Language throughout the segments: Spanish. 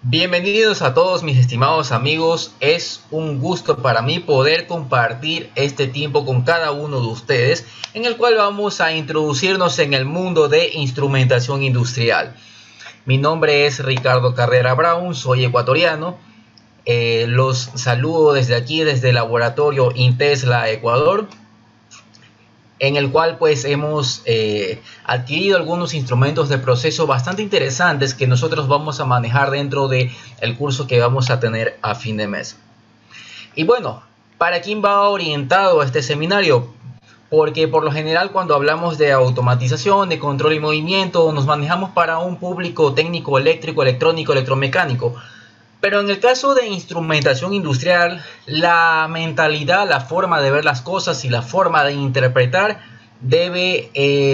Bienvenidos a todos mis estimados amigos, es un gusto para mí poder compartir este tiempo con cada uno de ustedes, en el cual vamos a introducirnos en el mundo de instrumentación industrial. Mi nombre es Ricardo Carrera Brown, soy ecuatoriano, los saludo desde aquí, desde el laboratorio Intesla Ecuador, en el cual pues hemos adquirido algunos instrumentos de proceso bastante interesantes que nosotros vamos a manejar dentro del curso que vamos a tener a fin de mes. Y bueno, ¿para quién va orientado este seminario? Porque por lo general cuando hablamos de automatización, de control y movimiento, nos manejamos para un público técnico, eléctrico, electrónico, electromecánico. Pero en el caso de instrumentación industrial, la mentalidad, la forma de ver las cosas y la forma de interpretar debe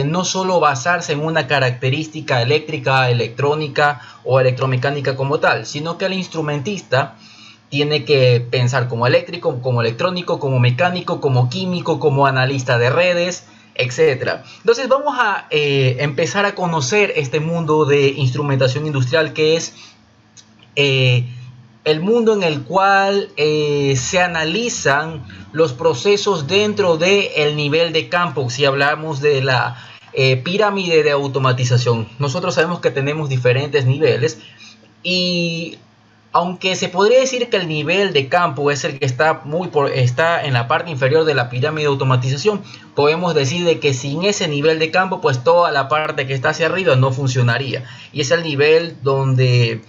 no solo basarse en una característica eléctrica, electrónica o electromecánica como tal, sino que el instrumentista tiene que pensar como eléctrico, como electrónico, como mecánico, como químico, como analista de redes, etcétera. Entonces vamos a empezar a conocer este mundo de instrumentación industrial, que es el mundo en el cual se analizan los procesos dentro del nivel de campo. Si hablamos de la pirámide de automatización, nosotros sabemos que tenemos diferentes niveles, y aunque se podría decir que el nivel de campo es el que está en la parte inferior de la pirámide de automatización, podemos decir de que sin ese nivel de campo, pues toda la parte que está hacia arriba no funcionaría, y es el nivel donde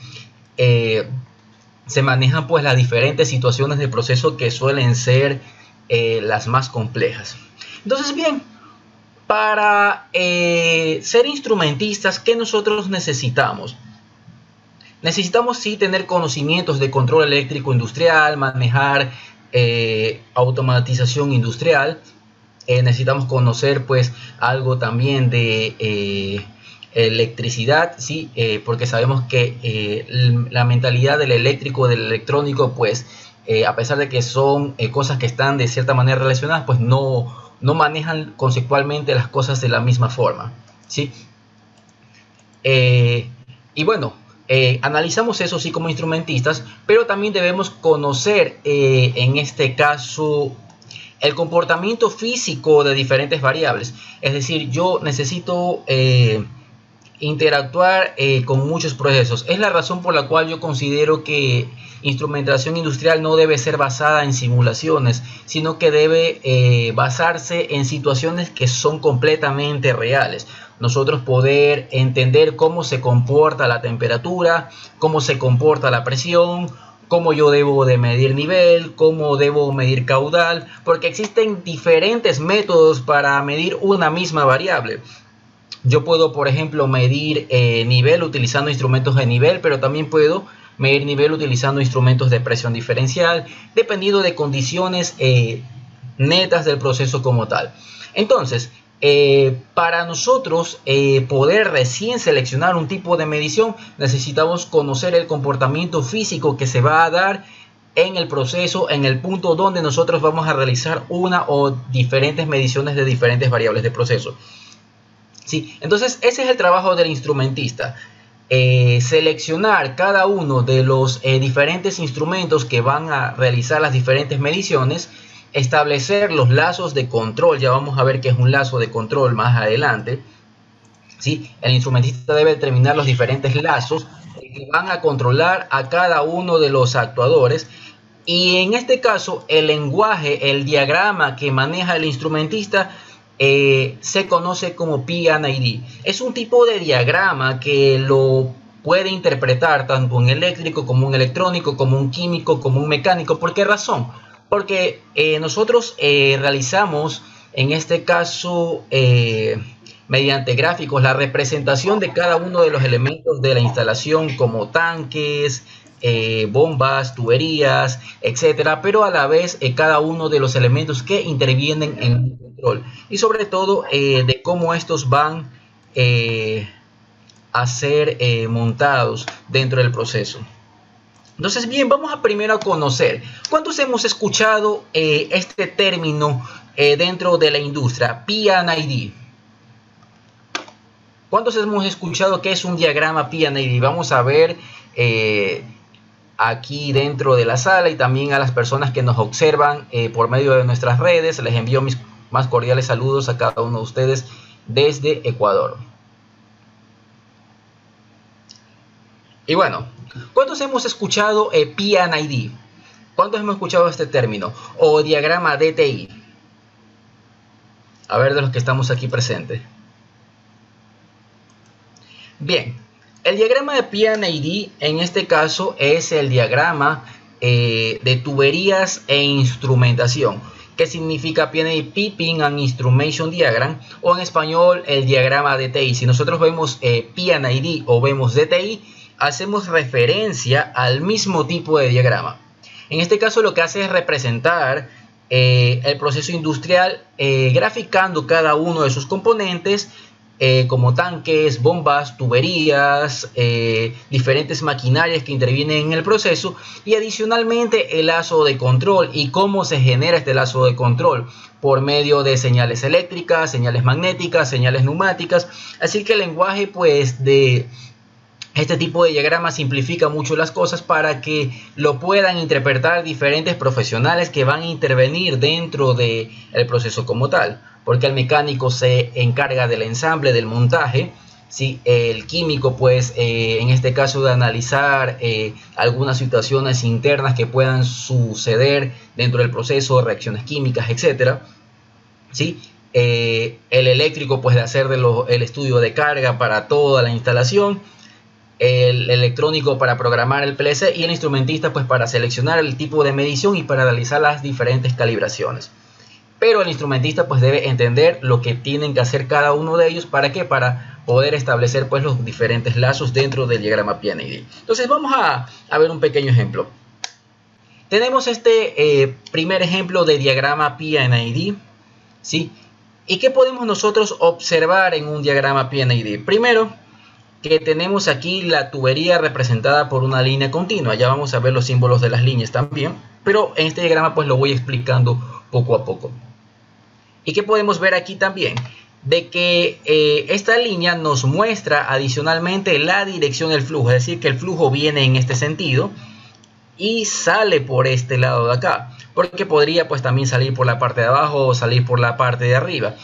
se manejan pues las diferentes situaciones de proceso que suelen ser las más complejas. Entonces, bien, para ser instrumentistas, ¿qué nosotros necesitamos? Necesitamos sí tener conocimientos de control eléctrico industrial, manejar automatización industrial. Necesitamos conocer pues algo también de electricidad, ¿sí? Porque sabemos que la mentalidad del eléctrico, del electrónico, pues a pesar de que son cosas que están de cierta manera relacionadas, pues no manejan conceptualmente las cosas de la misma forma, ¿sí? Y bueno, analizamos eso sí como instrumentistas, pero también debemos conocer en este caso el comportamiento físico de diferentes variables. Es decir, yo necesito interactuar con muchos procesos. Es la razón por la cual yo considero que instrumentación industrial no debe ser basada en simulaciones, sino que debe basarse en situaciones que son completamente reales. Nosotros poder entender cómo se comporta la temperatura, cómo se comporta la presión, cómo yo debo de medir nivel, cómo debo medir caudal, porque existen diferentes métodos para medir una misma variable. Yo puedo, por ejemplo, medir nivel utilizando instrumentos de nivel, pero también puedo medir nivel utilizando instrumentos de presión diferencial, dependiendo de condiciones netas del proceso como tal. Entonces, para nosotros poder recién seleccionar un tipo de medición, necesitamos conocer el comportamiento físico que se va a dar en el proceso, en el punto donde nosotros vamos a realizar una o diferentes mediciones de diferentes variables de proceso. ¿Sí? Entonces ese es el trabajo del instrumentista, seleccionar cada uno de los diferentes instrumentos que van a realizar las diferentes mediciones, establecer los lazos de control. Ya vamos a ver qué es un lazo de control más adelante, ¿sí? El instrumentista debe determinar los diferentes lazos que van a controlar a cada uno de los actuadores, y en este caso el lenguaje, el diagrama que maneja el instrumentista se conoce como P&ID. Es un tipo de diagrama que lo puede interpretar tanto un eléctrico como un electrónico, como un químico, como un mecánico. ¿Por qué razón? Porque nosotros realizamos en este caso mediante gráficos la representación de cada uno de los elementos de la instalación, como tanques, bombas, tuberías, etcétera, pero a la vez cada uno de los elementos que intervienen en el control, y sobre todo de cómo estos van a ser montados dentro del proceso. Entonces, bien, vamos a primero a conocer. ¿Cuántos hemos escuchado este término dentro de la industria, P&ID? ¿Cuántos hemos escuchado qué es un diagrama P&ID? Vamos a ver aquí dentro de la sala, y también a las personas que nos observan por medio de nuestras redes. Les envío mis más cordiales saludos a cada uno de ustedes desde Ecuador. Y bueno, ¿cuántos hemos escuchado PNID? ¿Cuántos hemos escuchado este término? O diagrama DTI. A ver, de los que estamos aquí presentes. Bien, el diagrama de PNID en este caso es el diagrama de tuberías e instrumentación. ¿Qué significa PNID? Piping and Instrumentation Diagram, o en español el diagrama DTI. Si nosotros vemos PNID o vemos DTI, hacemos referencia al mismo tipo de diagrama. En este caso lo que hace es representar el proceso industrial graficando cada uno de sus componentes, como tanques, bombas, tuberías, diferentes maquinarias que intervienen en el proceso, y adicionalmente el lazo de control y cómo se genera este lazo de control por medio de señales eléctricas, señales magnéticas, señales neumáticas. Así que el lenguaje pues de este tipo de diagrama simplifica mucho las cosas para que lo puedan interpretar diferentes profesionales que van a intervenir dentro del proceso como tal. Porque el mecánico se encarga del ensamble, del montaje, ¿sí? El químico pues en este caso de analizar algunas situaciones internas que puedan suceder dentro del proceso, reacciones químicas, etcétera, ¿sí? El eléctrico pues de hacer el estudio de carga para toda la instalación, el electrónico para programar el PLC, y el instrumentista pues para seleccionar el tipo de medición y para realizar las diferentes calibraciones. Pero el instrumentista pues debe entender lo que tienen que hacer cada uno de ellos. ¿Para qué? Para poder establecer pues los diferentes lazos dentro del diagrama PNID. Entonces vamos a ver un pequeño ejemplo. Tenemos este primer ejemplo de diagrama PNID, ¿sí? ¿Y qué podemos nosotros observar en un diagrama PNID? Primero, que tenemos aquí la tubería representada por una línea continua. Ya vamos a ver los símbolos de las líneas también, pero en este diagrama pues lo voy explicando poco a poco. ¿Y qué podemos ver aquí también? De que esta línea nos muestra adicionalmente la dirección del flujo, es decir, que el flujo viene en este sentido y sale por este lado de acá, porque podría pues también salir por la parte de abajo o salir por la parte de arriba.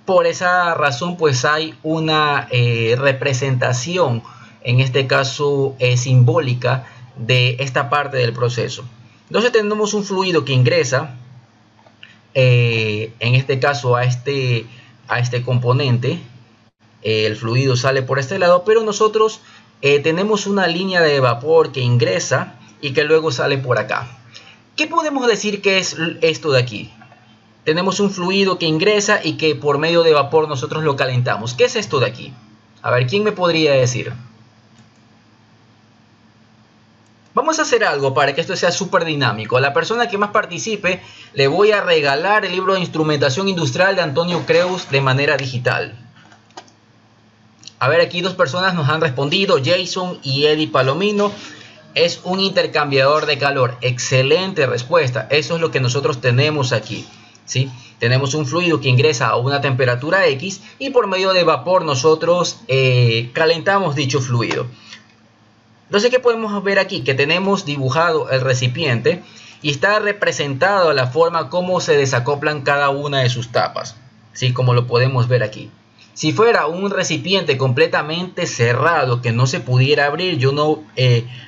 Por esa razón pues hay una representación, en este caso simbólica, de esta parte del proceso. Entonces tenemos un fluido que ingresa en este caso a este componente. El fluido sale por este lado, pero nosotros tenemos una línea de vapor que ingresa y que luego sale por acá. ¿Qué podemos decir que es esto de aquí? Tenemos un fluido que ingresa y que por medio de vapor nosotros lo calentamos. ¿Qué es esto de aquí? A ver, ¿quién me podría decir? Vamos a hacer algo para que esto sea súper dinámico. A la persona que más participe le voy a regalar el libro de instrumentación industrial de Antonio Creus de manera digital. A ver, aquí dos personas nos han respondido, Jason y Eddie Palomino. Es un intercambiador de calor. Excelente respuesta. Eso es lo que nosotros tenemos aquí, ¿sí? Tenemos un fluido que ingresa a una temperatura X y por medio de vapor nosotros calentamos dicho fluido. Entonces, ¿qué podemos ver aquí? Que tenemos dibujado el recipiente y está representado la forma como se desacoplan cada una de sus tapas, ¿sí? Como lo podemos ver aquí. Si fuera un recipiente completamente cerrado que no se pudiera abrir, yo no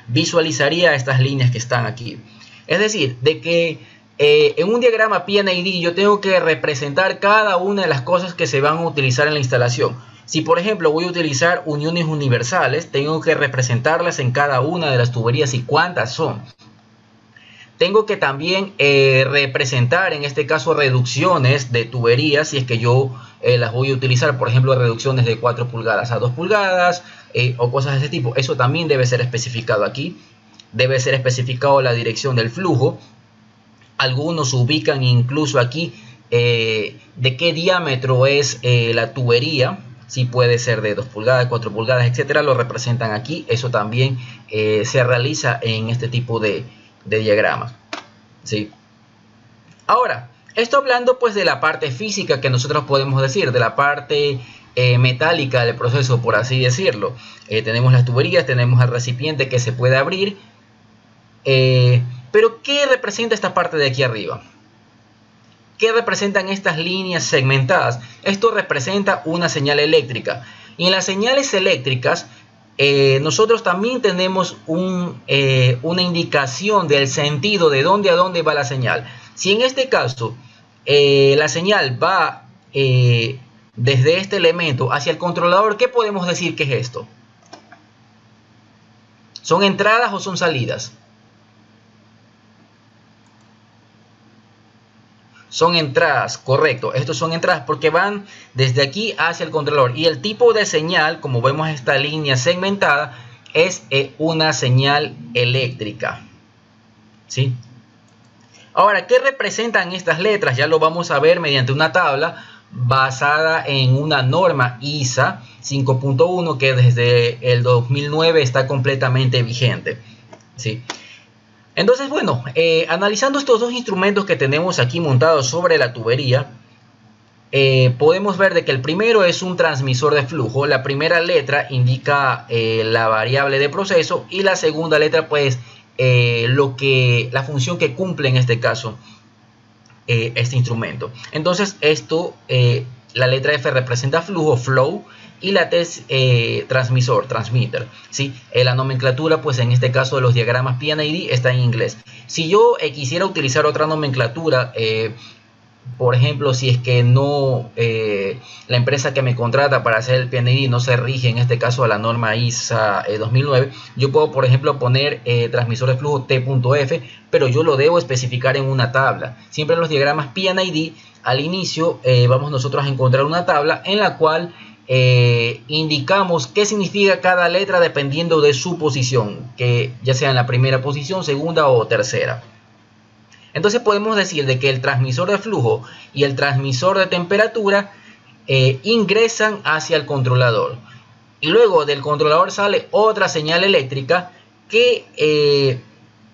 visualizaría estas líneas que están aquí. Es decir, de que en un diagrama PNID yo tengo que representar cada una de las cosas que se van a utilizar en la instalación. Si por ejemplo voy a utilizar uniones universales, tengo que representarlas en cada una de las tuberías y cuántas son. Tengo que también representar en este caso reducciones de tuberías, si es que yo las voy a utilizar, por ejemplo reducciones de 4 pulgadas a 2 pulgadas o cosas de ese tipo. Eso también debe ser especificado aquí. Debe ser especificado la dirección del flujo. Algunos ubican incluso aquí de qué diámetro es la tubería. Si puede ser de 2 pulgadas, 4 pulgadas, etcétera, lo representan aquí. Eso también se realiza en este tipo de diagramas, ¿sí? Ahora, esto hablando pues de la parte física que nosotros podemos decir, de la parte metálica del proceso, por así decirlo. Tenemos las tuberías, tenemos el recipiente que se puede abrir. Pero ¿qué representa esta parte de aquí arriba? ¿Qué representan estas líneas segmentadas? Esto representa una señal eléctrica. Y en las señales eléctricas nosotros también tenemos una indicación del sentido de dónde a dónde va la señal. Si en este caso la señal va desde este elemento hacia el controlador, ¿qué podemos decir que es esto? ¿Son entradas o son salidas? Son entradas, correcto. Estos son entradas porque van desde aquí hacia el controlador. Y el tipo de señal, como vemos esta línea segmentada, es una señal eléctrica. ¿Sí? Ahora, ¿qué representan estas letras? Ya lo vamos a ver mediante una tabla basada en una norma ISA 5.1 que desde el 2009 está completamente vigente. ¿Sí? Entonces, bueno, analizando estos dos instrumentos que tenemos aquí montados sobre la tubería, podemos ver de que el primero es un transmisor de flujo. La primera letra indica la variable de proceso y la segunda letra, pues, la función que cumple en este caso este instrumento. Entonces, la letra F representa flujo, flow, y la T es transmisor, transmitter, ¿sí? La nomenclatura, pues en este caso de los diagramas PID está en inglés. Si yo quisiera utilizar otra nomenclatura, por ejemplo, si es que no la empresa que me contrata para hacer el PID no se rige en este caso a la norma ISA 2009, yo puedo, por ejemplo, poner transmisor de flujo T.F, pero yo lo debo especificar en una tabla. Siempre en los diagramas PID, al inicio vamos nosotros a encontrar una tabla en la cual indicamos qué significa cada letra dependiendo de su posición, que ya sea en la primera posición, segunda o tercera. Entonces podemos decir de que el transmisor de flujo y el transmisor de temperatura ingresan hacia el controlador. Y luego del controlador sale otra señal eléctrica que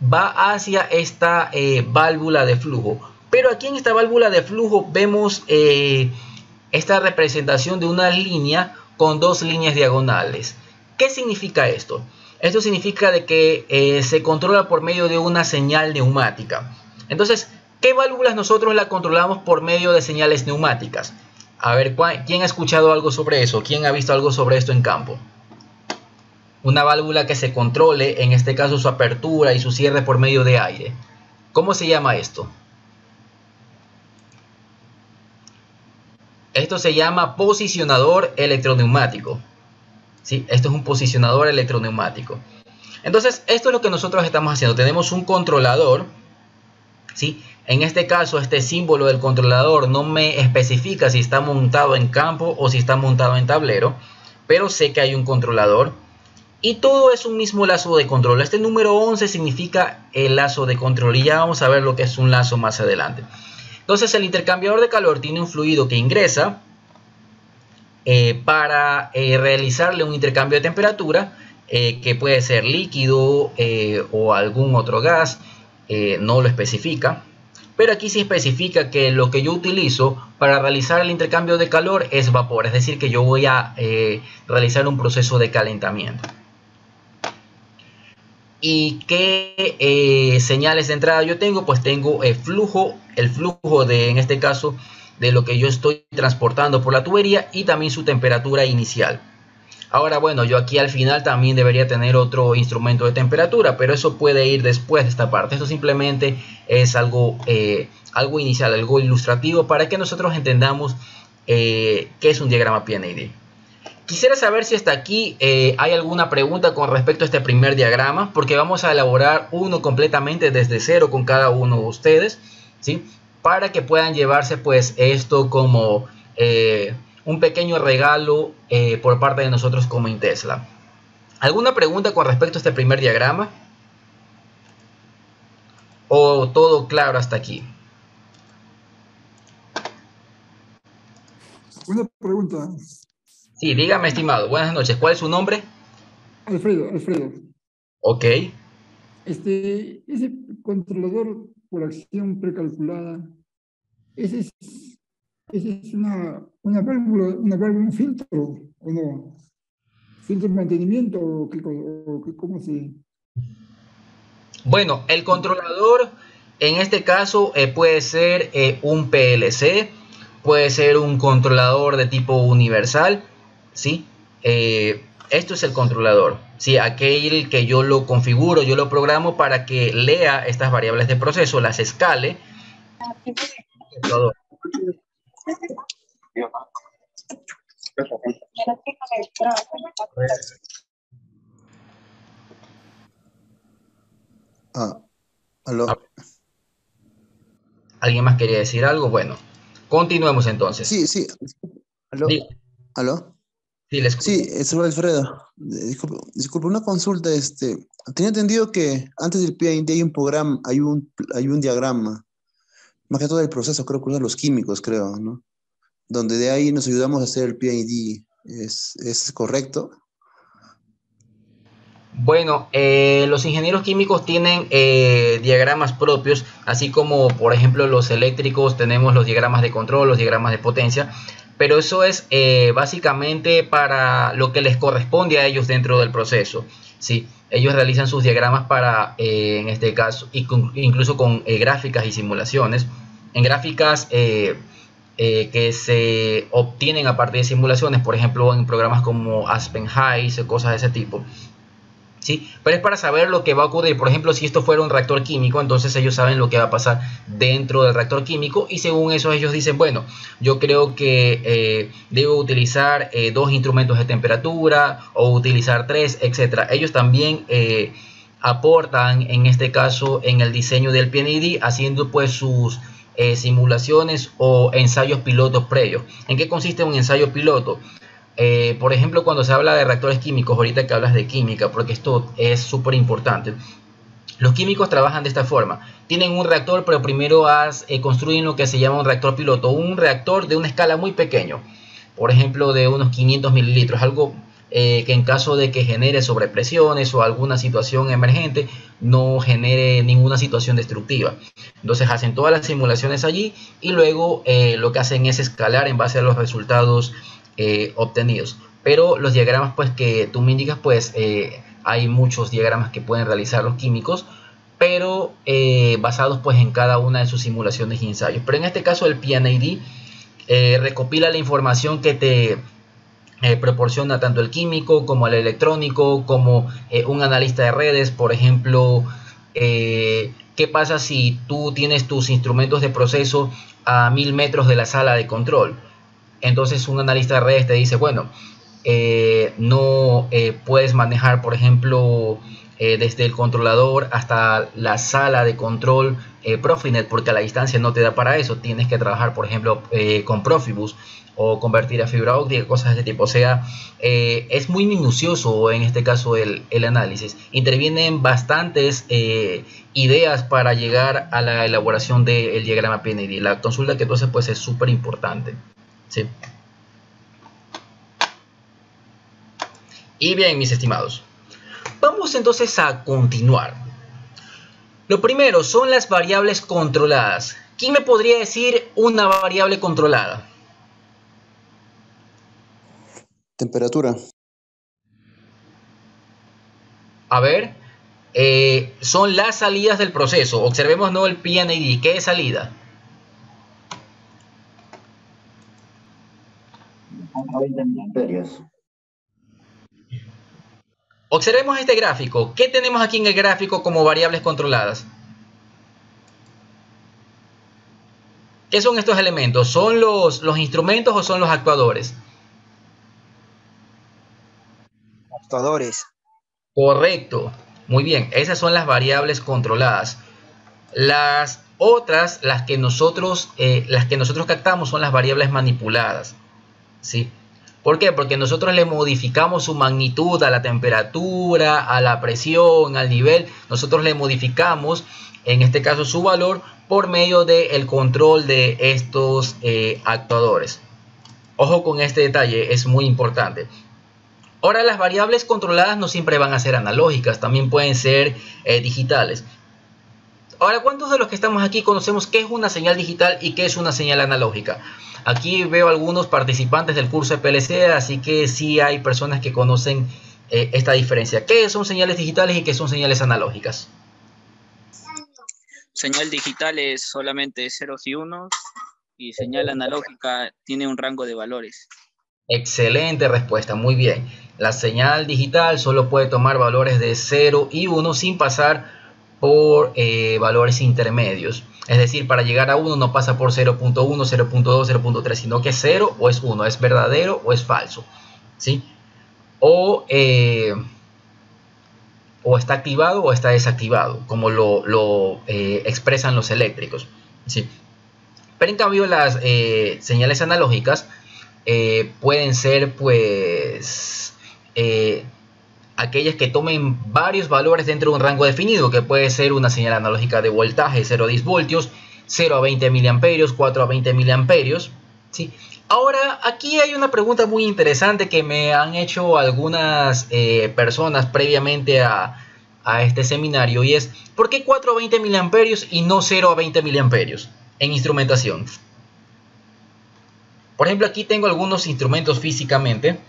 va hacia esta válvula de flujo. Pero aquí en esta válvula de flujo vemos esta representación de una línea con dos líneas diagonales. ¿Qué significa esto? Esto significa de que se controla por medio de una señal neumática. Entonces, ¿qué válvulas nosotros la controlamos por medio de señales neumáticas? A ver, ¿quién ha escuchado algo sobre eso? ¿Quién ha visto algo sobre esto en campo? Una válvula que se controle, en este caso su apertura y su cierre por medio de aire. ¿Cómo se llama esto? Esto se llama posicionador electroneumático. ¿Sí? Esto es un posicionador electroneumático. Entonces, esto es lo que nosotros estamos haciendo. Tenemos un controlador, ¿sí? En este caso, este símbolo del controlador no me especifica si está montado en campo o si está montado en tablero, pero sé que hay un controlador. Y todo es un mismo lazo de control. Este número 11 significa el lazo de control. Y ya vamos a ver lo que es un lazo más adelante. Entonces el intercambiador de calor tiene un fluido que ingresa para realizarle un intercambio de temperatura que puede ser líquido o algún otro gas, no lo especifica. Pero aquí sí especifica que lo que yo utilizo para realizar el intercambio de calor es vapor, es decir que yo voy a realizar un proceso de calentamiento. ¿Y qué señales de entrada yo tengo? Pues tengo el flujo en este caso, de lo que yo estoy transportando por la tubería y también su temperatura inicial. Ahora, bueno, yo aquí al final también debería tener otro instrumento de temperatura, pero eso puede ir después de esta parte. Esto simplemente es algo inicial, algo ilustrativo para que nosotros entendamos qué es un diagrama PID. Quisiera saber si hasta aquí hay alguna pregunta con respecto a este primer diagrama, porque vamos a elaborar uno completamente desde cero con cada uno de ustedes, ¿sí? Para que puedan llevarse pues esto como un pequeño regalo por parte de nosotros como Intesla. ¿Alguna pregunta con respecto a este primer diagrama? ¿O todo claro hasta aquí? Una pregunta. Sí, dígame, estimado. Buenas noches. ¿Cuál es su nombre? Alfredo. Ok. Ese controlador por acción precalculada, ese es es una válvula, un filtro, ¿o no? ¿Filtro de mantenimiento cómo se...? Bueno, el controlador en este caso puede ser un PLC, puede ser un controlador de tipo universal, ¿sí? Esto es el controlador, ¿sí? Aquel que yo lo configuro, yo lo programo para que lea estas variables de proceso, las escale. ¿Aló? ¿Alguien más quería decir algo? Bueno, continuemos entonces. Sí. ¿Aló? Sí. ¿Aló? Sí, le escucho. Sí, es Alfredo. Disculpe, una consulta. Tenía entendido que antes del PID hay un programa, hay un diagrama, más que todo el proceso, creo que usan los químicos, creo, ¿no? Donde de ahí nos ayudamos a hacer el PID. ¿Es correcto? Bueno, los ingenieros químicos tienen diagramas propios, así como por ejemplo los eléctricos tenemos los diagramas de control, los diagramas de potencia, pero eso es básicamente para lo que les corresponde a ellos dentro del proceso, ¿sí? Ellos realizan sus diagramas para, en este caso, incluso con gráficas y simulaciones. En gráficas que se obtienen a partir de simulaciones, por ejemplo en programas como Aspen Heights o cosas de ese tipo. ¿Sí? Pero es para saber lo que va a ocurrir. Por ejemplo, si esto fuera un reactor químico, entonces ellos saben lo que va a pasar dentro del reactor químico y según eso ellos dicen, bueno, yo creo que debo utilizar 2 instrumentos de temperatura o utilizar 3, etcétera. Ellos también aportan en este caso en el diseño del PNID haciendo pues sus simulaciones o ensayos pilotos previos. ¿En qué consiste un ensayo piloto? Por ejemplo, cuando se habla de reactores químicos, ahorita que hablas de química, porque esto es súper importante, los químicos trabajan de esta forma. Tienen un reactor, pero primero construyen lo que se llama un reactor piloto, un reactor de una escala muy pequeño, por ejemplo, de unos 500 mililitros, algo que en caso de que genere sobrepresiones o alguna situación emergente, no genere ninguna situación destructiva. Entonces hacen todas las simulaciones allí y luego lo que hacen es escalar en base a los resultados obtenidos. Pero los diagramas pues que tú me indicas, pues hay muchos diagramas que pueden realizar los químicos, pero basados pues en cada una de sus simulaciones y ensayos. Pero en este caso el PNID recopila la información que te proporciona tanto el químico como el electrónico, como un analista de redes. Por ejemplo, ¿qué pasa si tú tienes tus instrumentos de proceso a 1000 metros de la sala de control? Entonces un analista de redes te dice, bueno, no puedes manejar, por ejemplo, desde el controlador hasta la sala de control Profinet, porque a la distancia no te da para eso. Tienes que trabajar, por ejemplo, con Profibus o convertir a fibra óptica, cosas de este tipo. O sea, es muy minucioso en este caso el análisis. Intervienen bastantes ideas para llegar a la elaboración del diagrama PNID. La consulta que tú haces pues es súper importante. Sí. Y bien, mis estimados, vamos entonces a continuar. Lo primero son las variables controladas. ¿Quién me podría decir una variable controlada? Temperatura. A ver, son las salidas del proceso. Observemos no el PNID. ¿Qué es salida? Observemos este gráfico. ¿Qué tenemos aquí en el gráfico como variables controladas? ¿Qué son estos elementos? ¿Son los instrumentos o son los actuadores? Actuadores. Correcto. Muy bien. Esas son las variables controladas. Las otras, las que nosotros captamos son las variables manipuladas. ¿Sí? ¿Por qué? Porque nosotros le modificamos su magnitud a la temperatura, a la presión, al nivel. Nosotros le modificamos, en este caso, su valor por medio del control de estos actuadores. Ojo con este detalle, es muy importante. Ahora, las variables controladas no siempre van a ser analógicas, también pueden ser digitales. Ahora, ¿cuántos de los que estamos aquí conocemos qué es una señal digital y qué es una señal analógica? Aquí veo algunos participantes del curso de PLC, así que sí hay personas que conocen esta diferencia. ¿Qué son señales digitales y qué son señales analógicas? Señal digital es solamente ceros y unos y señal analógica tiene un rango de valores. Excelente respuesta, muy bien. La señal digital solo puede tomar valores de 0 y 1 sin pasar por valores intermedios. Es decir, para llegar a 1 no pasa por 0.1, 0.2, 0.3, sino que es 0 o es 1, es verdadero o es falso. ¿Sí? O está activado o está desactivado, como lo expresan los eléctricos. ¿Sí? Pero en cambio las señales analógicas pueden ser pues aquellas que tomen varios valores dentro de un rango definido, que puede ser una señal analógica de voltaje 0 a 10 voltios, 0 a 20 miliamperios, 4 a 20 miliamperios. ¿Sí? Ahora, aquí hay una pregunta muy interesante que me han hecho algunas personas previamente a este seminario, y es ¿por qué 4 a 20 miliamperios y no 0 a 20 miliamperios en instrumentación? Por ejemplo, aquí tengo algunos instrumentos físicamente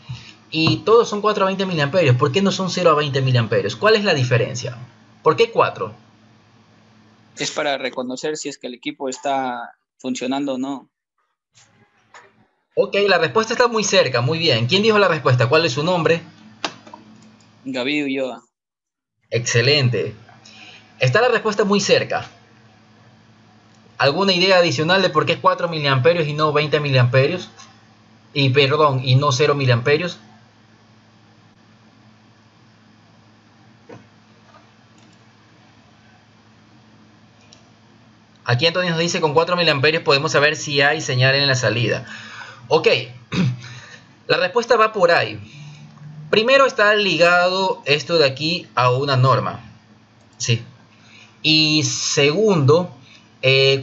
y todos son 4 a 20 miliamperios. ¿Por qué no son 0 a 20 miliamperios? ¿Cuál es la diferencia? ¿Por qué 4? Es para reconocer si es que el equipo está funcionando o no. Ok, la respuesta está muy cerca, muy bien. ¿Quién dijo la respuesta? ¿Cuál es su nombre? Gaby Ulloa. Excelente. Está la respuesta muy cerca. ¿Alguna idea adicional de por qué 4 miliamperios y no 20 miliamperios? Y no 0 miliamperios. Aquí Antonio nos dice con 4 miliamperios podemos saber si hay señal en la salida. Ok, la respuesta va por ahí. Primero está ligado esto de aquí a una norma. Sí. Y segundo,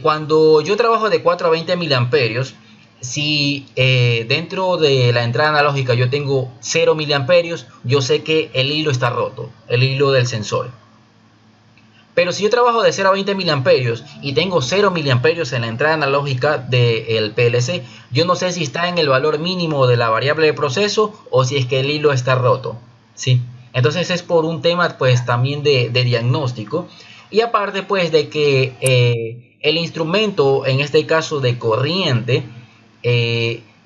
cuando yo trabajo de 4 a 20 miliamperios, si dentro de la entrada analógica yo tengo 0 miliamperios, yo sé que el hilo está roto, el hilo del sensor. Pero si yo trabajo de 0 a 20 miliamperios y tengo 0 miliamperios en la entrada analógica del PLC, yo no sé si está en el valor mínimo de la variable de proceso o si es que el hilo está roto. ¿Sí? Entonces es por un tema pues también de diagnóstico. Y aparte pues de que el instrumento, en este caso de corriente,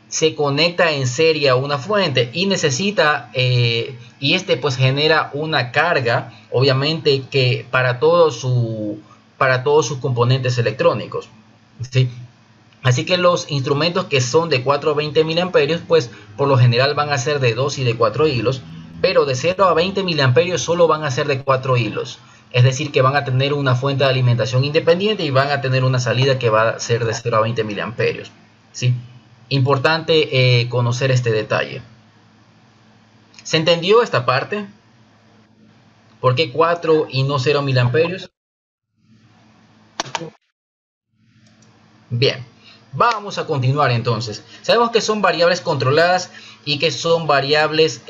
se conecta en serie a una fuente y necesita, y este pues genera una carga, obviamente que para todos sus componentes electrónicos. ¿Sí? Así que los instrumentos que son de 4 a 20 miliamperios pues por lo general van a ser de 2 y de 4 hilos, pero de 0 a 20 miliamperios solo van a ser de 4 hilos. Es decir, que van a tener una fuente de alimentación independiente y van a tener una salida que va a ser de 0 a 20 miliamperios. ¿Sí? Importante conocer este detalle. ¿Se entendió esta parte? ¿Por qué 4 y no 0 miliamperios? Bien, vamos a continuar entonces. Sabemos que son variables controladas y que son variables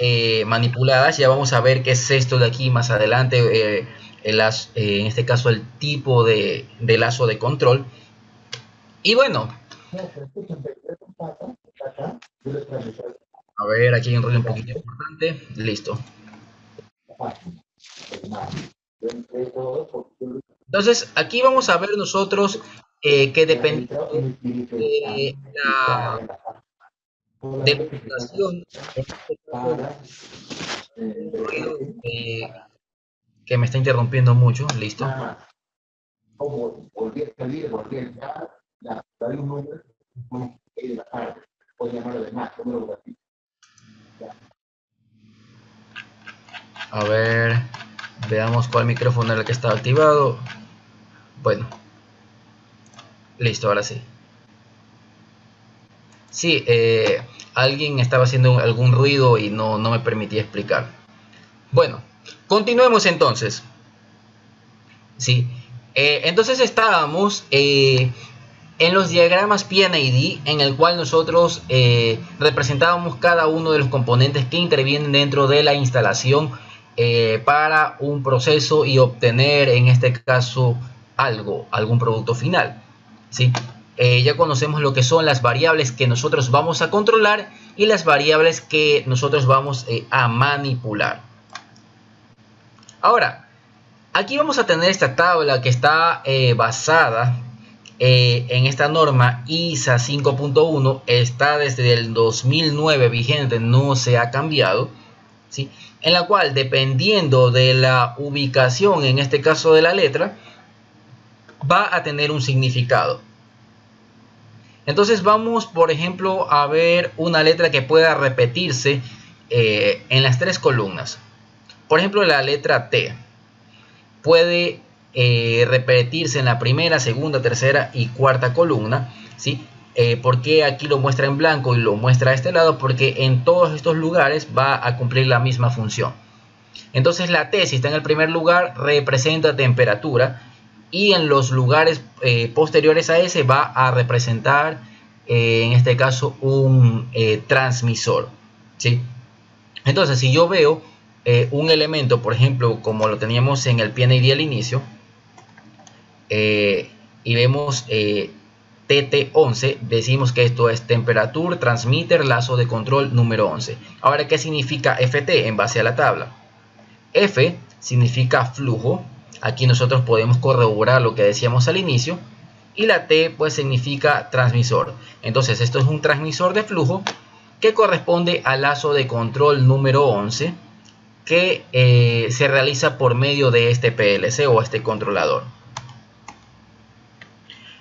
manipuladas. Ya vamos a ver qué es esto de aquí más adelante. En este caso el tipo de lazo de control. Y bueno, a ver, aquí hay un rollo un poquito importante. Listo. Entonces aquí vamos a ver nosotros que dependiendo de la depuración, en este caso, ruido, que me está interrumpiendo mucho. Listo. A ver, veamos cuál micrófono era el que estaba activado. Bueno, listo, ahora sí. Sí, alguien estaba haciendo algún ruido y no me permitía explicar. Bueno, continuemos entonces. Sí, entonces estábamos en los diagramas PNID, en el cual nosotros representábamos cada uno de los componentes que intervienen dentro de la instalación para un proceso y obtener, en este caso, algún producto final, ¿sí? Ya conocemos lo que son las variables que nosotros vamos a controlar y las variables que nosotros vamos a manipular. Ahora, aquí vamos a tener esta tabla que está basada en esta norma ISA 5.1, está desde el 2009 vigente, no se ha cambiado, ¿sí? En la cual, dependiendo de la ubicación, en este caso de la letra, va a tener un significado. Entonces vamos, por ejemplo, a ver una letra que pueda repetirse en las tres columnas. Por ejemplo, la letra T puede repetirse en la primera, segunda, tercera y cuarta columna, ¿sí? ¿Por qué aquí lo muestra en blanco y lo muestra a este lado? Porque en todos estos lugares va a cumplir la misma función. Entonces la T, si está en el primer lugar, representa temperatura, y en los lugares posteriores a ese va a representar, en este caso, un transmisor, ¿sí? Entonces, si yo veo un elemento, por ejemplo, como lo teníamos en el PNID al inicio, y vemos TT11, decimos que esto es Temperature Transmitter Lazo de Control número 11. Ahora, ¿qué significa FT en base a la tabla? F significa flujo. Aquí nosotros podemos corroborar lo que decíamos al inicio. Y la T pues significa transmisor. Entonces esto es un transmisor de flujo que corresponde al lazo de control número 11, que se realiza por medio de este PLC o este controlador.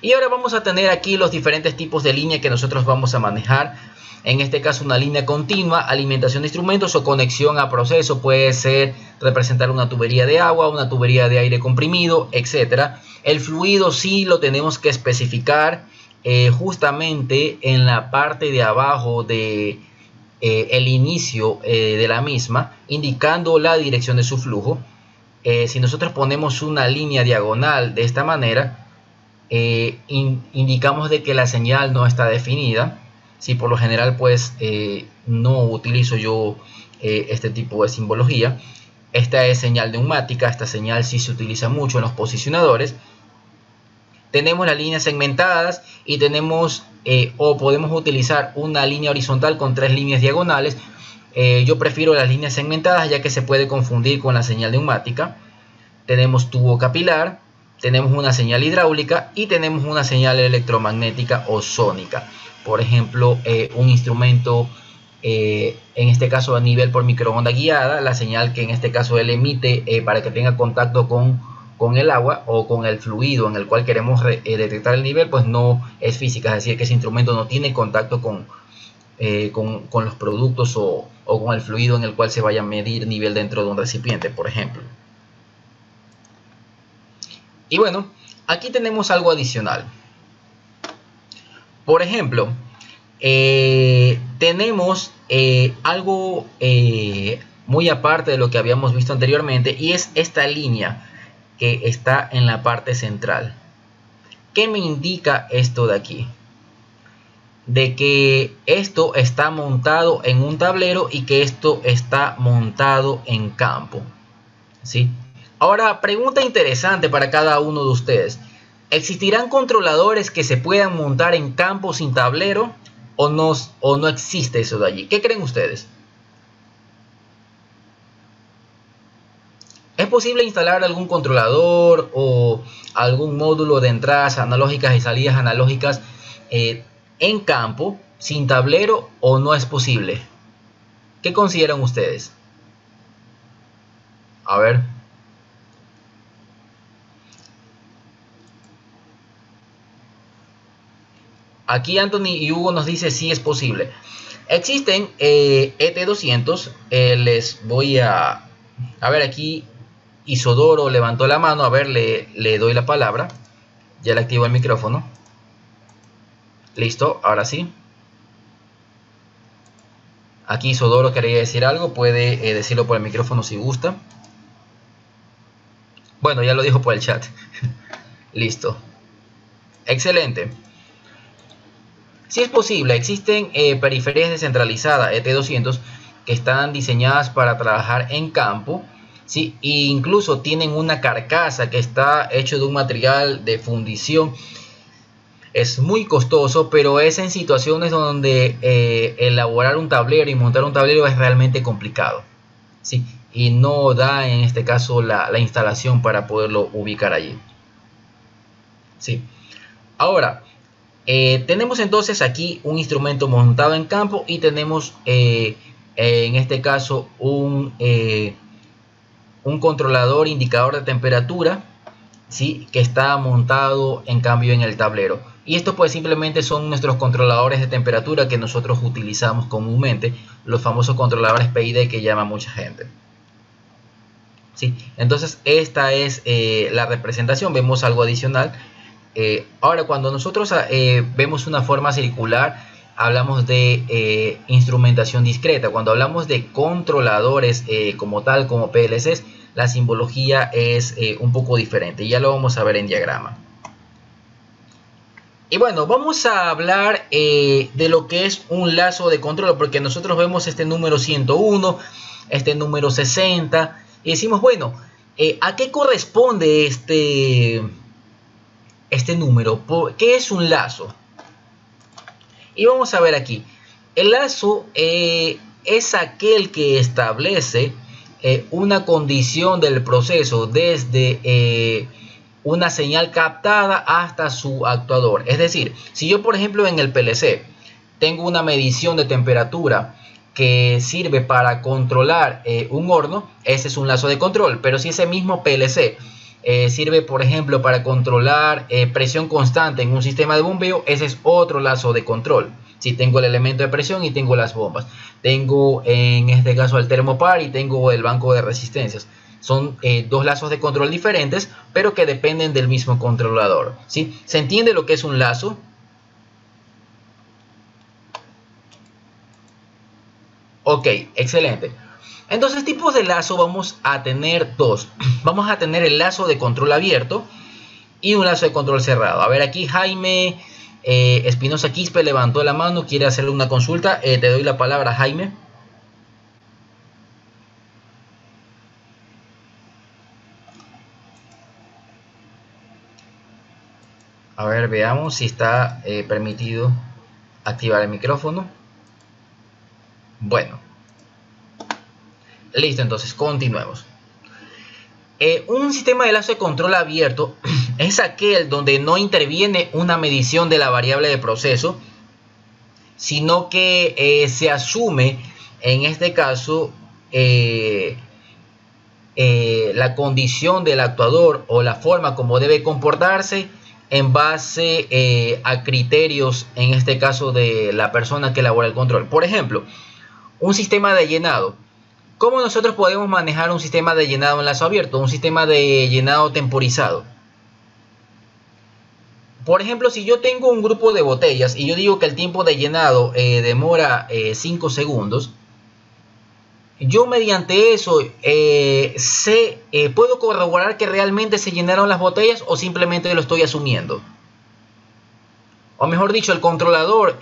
Y ahora vamos a tener aquí los diferentes tipos de línea que nosotros vamos a manejar. En este caso, una línea continua, alimentación de instrumentos o conexión a proceso. Puede ser representar una tubería de agua, una tubería de aire comprimido, etc. El fluido sí lo tenemos que especificar justamente en la parte de abajo de el inicio de la misma, indicando la dirección de su flujo. Si nosotros ponemos una línea diagonal de esta manera, indicamos de que la señal no está definida. Sí, por lo general pues no utilizo yo este tipo de simbología. Esta es señal neumática, esta señal sí se utiliza mucho en los posicionadores. Tenemos las líneas segmentadas y tenemos o podemos utilizar una línea horizontal con 3 líneas diagonales. Yo prefiero las líneas segmentadas ya que se puede confundir con la señal neumática. Tenemos tubo capilar, tenemos una señal hidráulica y tenemos una señal electromagnética o sónica. Por ejemplo, un instrumento, en este caso a nivel por microonda guiada, la señal que en este caso él emite para que tenga contacto con el agua o con el fluido en el cual queremos detectar el nivel, pues no es física, es decir, que ese instrumento no tiene contacto con los productos o con el fluido en el cual se vaya a medir nivel dentro de un recipiente, por ejemplo. Y bueno, aquí tenemos algo adicional. Por ejemplo, tenemos algo muy aparte de lo que habíamos visto anteriormente, y es esta línea que está en la parte central. ¿Qué me indica esto de aquí? De que esto está montado en un tablero y que esto está montado en campo, ¿sí? Ahora, pregunta interesante para cada uno de ustedes. ¿Existirán controladores que se puedan montar en campo sin tablero o no existe eso de allí? ¿Qué creen ustedes? ¿Es posible instalar algún controlador o algún módulo de entradas analógicas y salidas analógicas en campo sin tablero o no es posible? ¿Qué consideran ustedes? A ver. Aquí Anthony y Hugo nos dice sí es posible. Existen ET200. Les voy a ver aquí. Isodoro levantó la mano. A ver, le doy la palabra. Ya le activo el micrófono. Listo, ahora sí. Aquí Isodoro quería decir algo. Puede decirlo por el micrófono si gusta. Bueno, ya lo dijo por el chat. Listo. Excelente. Si es posible, existen periféricas descentralizadas ET200 que están diseñadas para trabajar en campo ¿sí? E incluso tienen una carcasa que está hecho de un material de fundición. Es muy costoso, pero es en situaciones donde elaborar un tablero y montar un tablero es realmente complicado, ¿sí? Y no da en este caso la instalación para poderlo ubicar allí, ¿sí? Ahora, tenemos entonces aquí un instrumento montado en campo y tenemos en este caso un controlador indicador de temperatura, ¿sí? Que está montado en cambio en el tablero. Y estos pues simplemente son nuestros controladores de temperatura que nosotros utilizamos comúnmente, los famosos controladores PID que llama mucha gente. ¿Sí? Entonces esta es la representación. Vemos algo adicional. Ahora cuando nosotros vemos una forma circular, hablamos de instrumentación discreta. Cuando hablamos de controladores como tal, como PLCs, la simbología es un poco diferente. Ya lo vamos a ver en diagrama. Y bueno, vamos a hablar de lo que es un lazo de control, porque nosotros vemos este número 101, este número 60, y decimos, bueno, ¿a qué corresponde este número? ¿Qué es un lazo? Y vamos a ver aquí. El lazo es aquel que establece una condición del proceso desde una señal captada hasta su actuador. Es decir, si yo por ejemplo en el PLC tengo una medición de temperatura que sirve para controlar un horno, ese es un lazo de control. Pero si ese mismo PLC sirve por ejemplo para controlar presión constante en un sistema de bombeo, ese es otro lazo de control. Si tengo el elemento de presión y tengo las bombas, tengo en este caso el termopar y tengo el banco de resistencias. Son dos lazos de control diferentes, pero que dependen del mismo controlador, ¿sí? ¿Se entiende lo que es un lazo? Ok, excelente. Entonces, tipos de lazo vamos a tener dos. Vamos a tener el lazo de control abierto y un lazo de control cerrado. A ver, aquí Jaime Espinosa Quispe levantó la mano, quiere hacerle una consulta. Te doy la palabra, Jaime. A ver, veamos si está permitido activar el micrófono. Bueno. Listo, entonces continuemos. Un sistema de lazo de control abierto es aquel donde no interviene una medición de la variable de proceso, sino que se asume, en este caso, la condición del actuador o la forma como debe comportarse en base a criterios, en este caso de la persona que elabora el control. Por ejemplo, un sistema de llenado. ¿Cómo nosotros podemos manejar un sistema de llenado en lazo abierto? Un sistema de llenado temporizado. Por ejemplo, si yo tengo un grupo de botellas y yo digo que el tiempo de llenado demora 5 segundos, yo mediante eso puedo corroborar que realmente se llenaron las botellas o simplemente lo estoy asumiendo. O mejor dicho, el controlador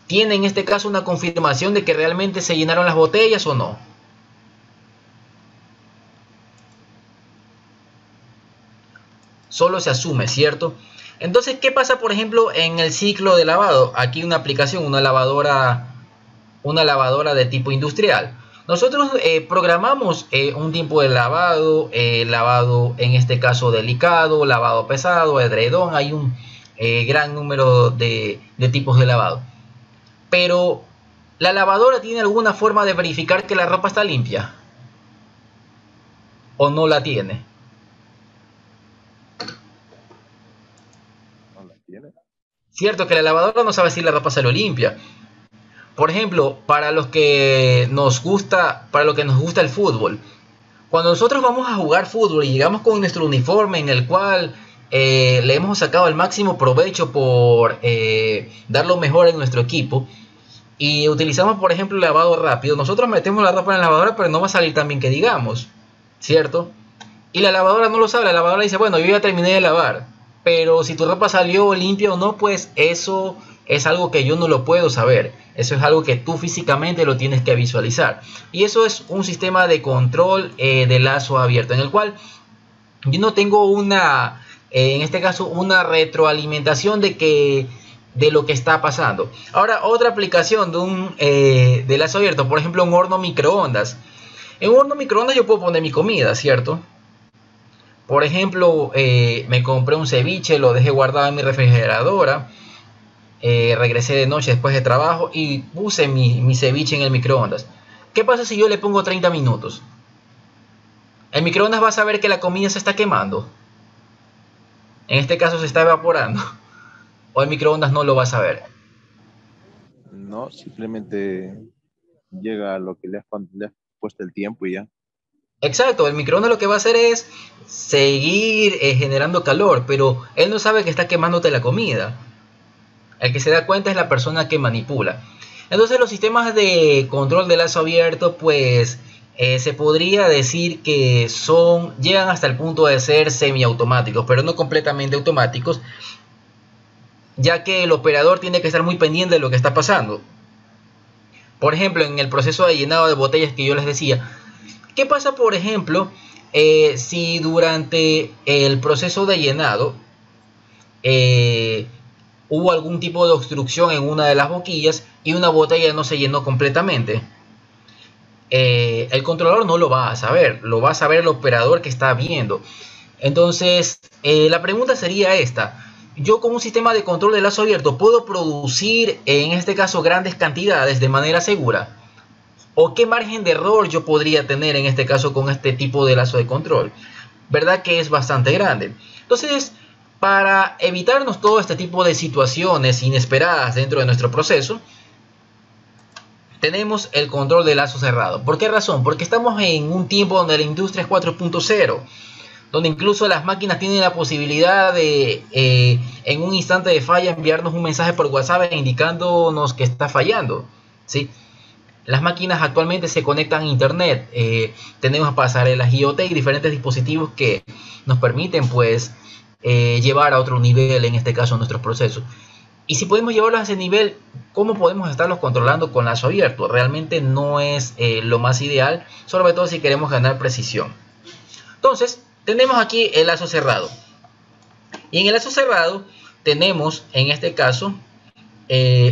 tiene en este caso una confirmación de que realmente se llenaron las botellas o no. Solo se asume, ¿cierto? Entonces, ¿qué pasa, por ejemplo, en el ciclo de lavado? Aquí una aplicación, una lavadora de tipo industrial. Nosotros programamos un tiempo de lavado, lavado en este caso delicado, lavado pesado, edredón. Hay un gran número de tipos de lavado. Pero, ¿la lavadora tiene alguna forma de verificar que la ropa está limpia? ¿O no la tiene? No la tiene. Cierto que la lavadora no sabe si la ropa salió limpia. Por ejemplo, para los que nos gusta el fútbol, cuando nosotros vamos a jugar fútbol y llegamos con nuestro uniforme en el cual le hemos sacado el máximo provecho por dar lo mejor en nuestro equipo y utilizamos, por ejemplo, el lavado rápido, nosotros metemos la ropa en la lavadora, pero no va a salir tan bien que digamos, ¿cierto? Y la lavadora no lo sabe, la lavadora dice, bueno, yo ya terminé de lavar, pero si tu ropa salió limpia o no, pues eso es algo que yo no lo puedo saber. Eso es algo que tú físicamente lo tienes que visualizar. Y eso es un sistema de control de lazo abierto, en el cual yo no tengo una, en este caso, una retroalimentación de lo que está pasando. Ahora, otra aplicación de lazo abierto, por ejemplo, un horno microondas. En un horno microondas yo puedo poner mi comida, ¿cierto? Por ejemplo, me compré un ceviche, lo dejé guardado en mi refrigeradora. Regresé de noche después de trabajo y puse mi ceviche en el microondas. ¿Qué pasa si yo le pongo 30 minutos? El microondas va a saber que la comida se está quemando. En este caso se está evaporando. O el microondas no lo va a saber. No, simplemente llega a lo que le has puesto el tiempo y ya. Exacto, el microondas lo que va a hacer es seguir generando calor, pero él no sabe que está quemándote la comida. El que se da cuenta es la persona que manipula. Entonces los sistemas de control de lazo abierto, pues se podría decir que llegan hasta el punto de ser semiautomáticos, pero no completamente automáticos, ya que el operador tiene que estar muy pendiente de lo que está pasando. Por ejemplo, en el proceso de llenado de botellas que yo les decía, ¿qué pasa, por ejemplo, si durante el proceso de llenado hubo algún tipo de obstrucción en una de las boquillas y una botella no se llenó completamente? El controlador no lo va a saber, lo va a saber el operador que está viendo. Entonces, la pregunta sería esta: yo con un sistema de control de lazo abierto puedo producir, en este caso, grandes cantidades de manera segura. ¿O qué margen de error yo podría tener en este caso con este tipo de lazo de control? ¿Verdad que es bastante grande? Entonces, para evitarnos todo este tipo de situaciones inesperadas dentro de nuestro proceso, tenemos el control de lazo cerrado. ¿Por qué razón? Porque estamos en un tiempo donde la industria es 4.0, donde incluso las máquinas tienen la posibilidad de, en un instante de falla, enviarnos un mensaje por WhatsApp indicándonos que está fallando, ¿sí? Las máquinas actualmente se conectan a internet, tenemos pasarelas IoT y diferentes dispositivos que nos permiten, pues, llevar a otro nivel, en este caso, nuestros procesos. Y si podemos llevarlos a ese nivel, ¿cómo podemos estarlos controlando con lazo abierto? Realmente no es lo más ideal, sobre todo si queremos ganar precisión. Entonces, tenemos aquí el lazo cerrado. Y en el lazo cerrado tenemos, en este caso,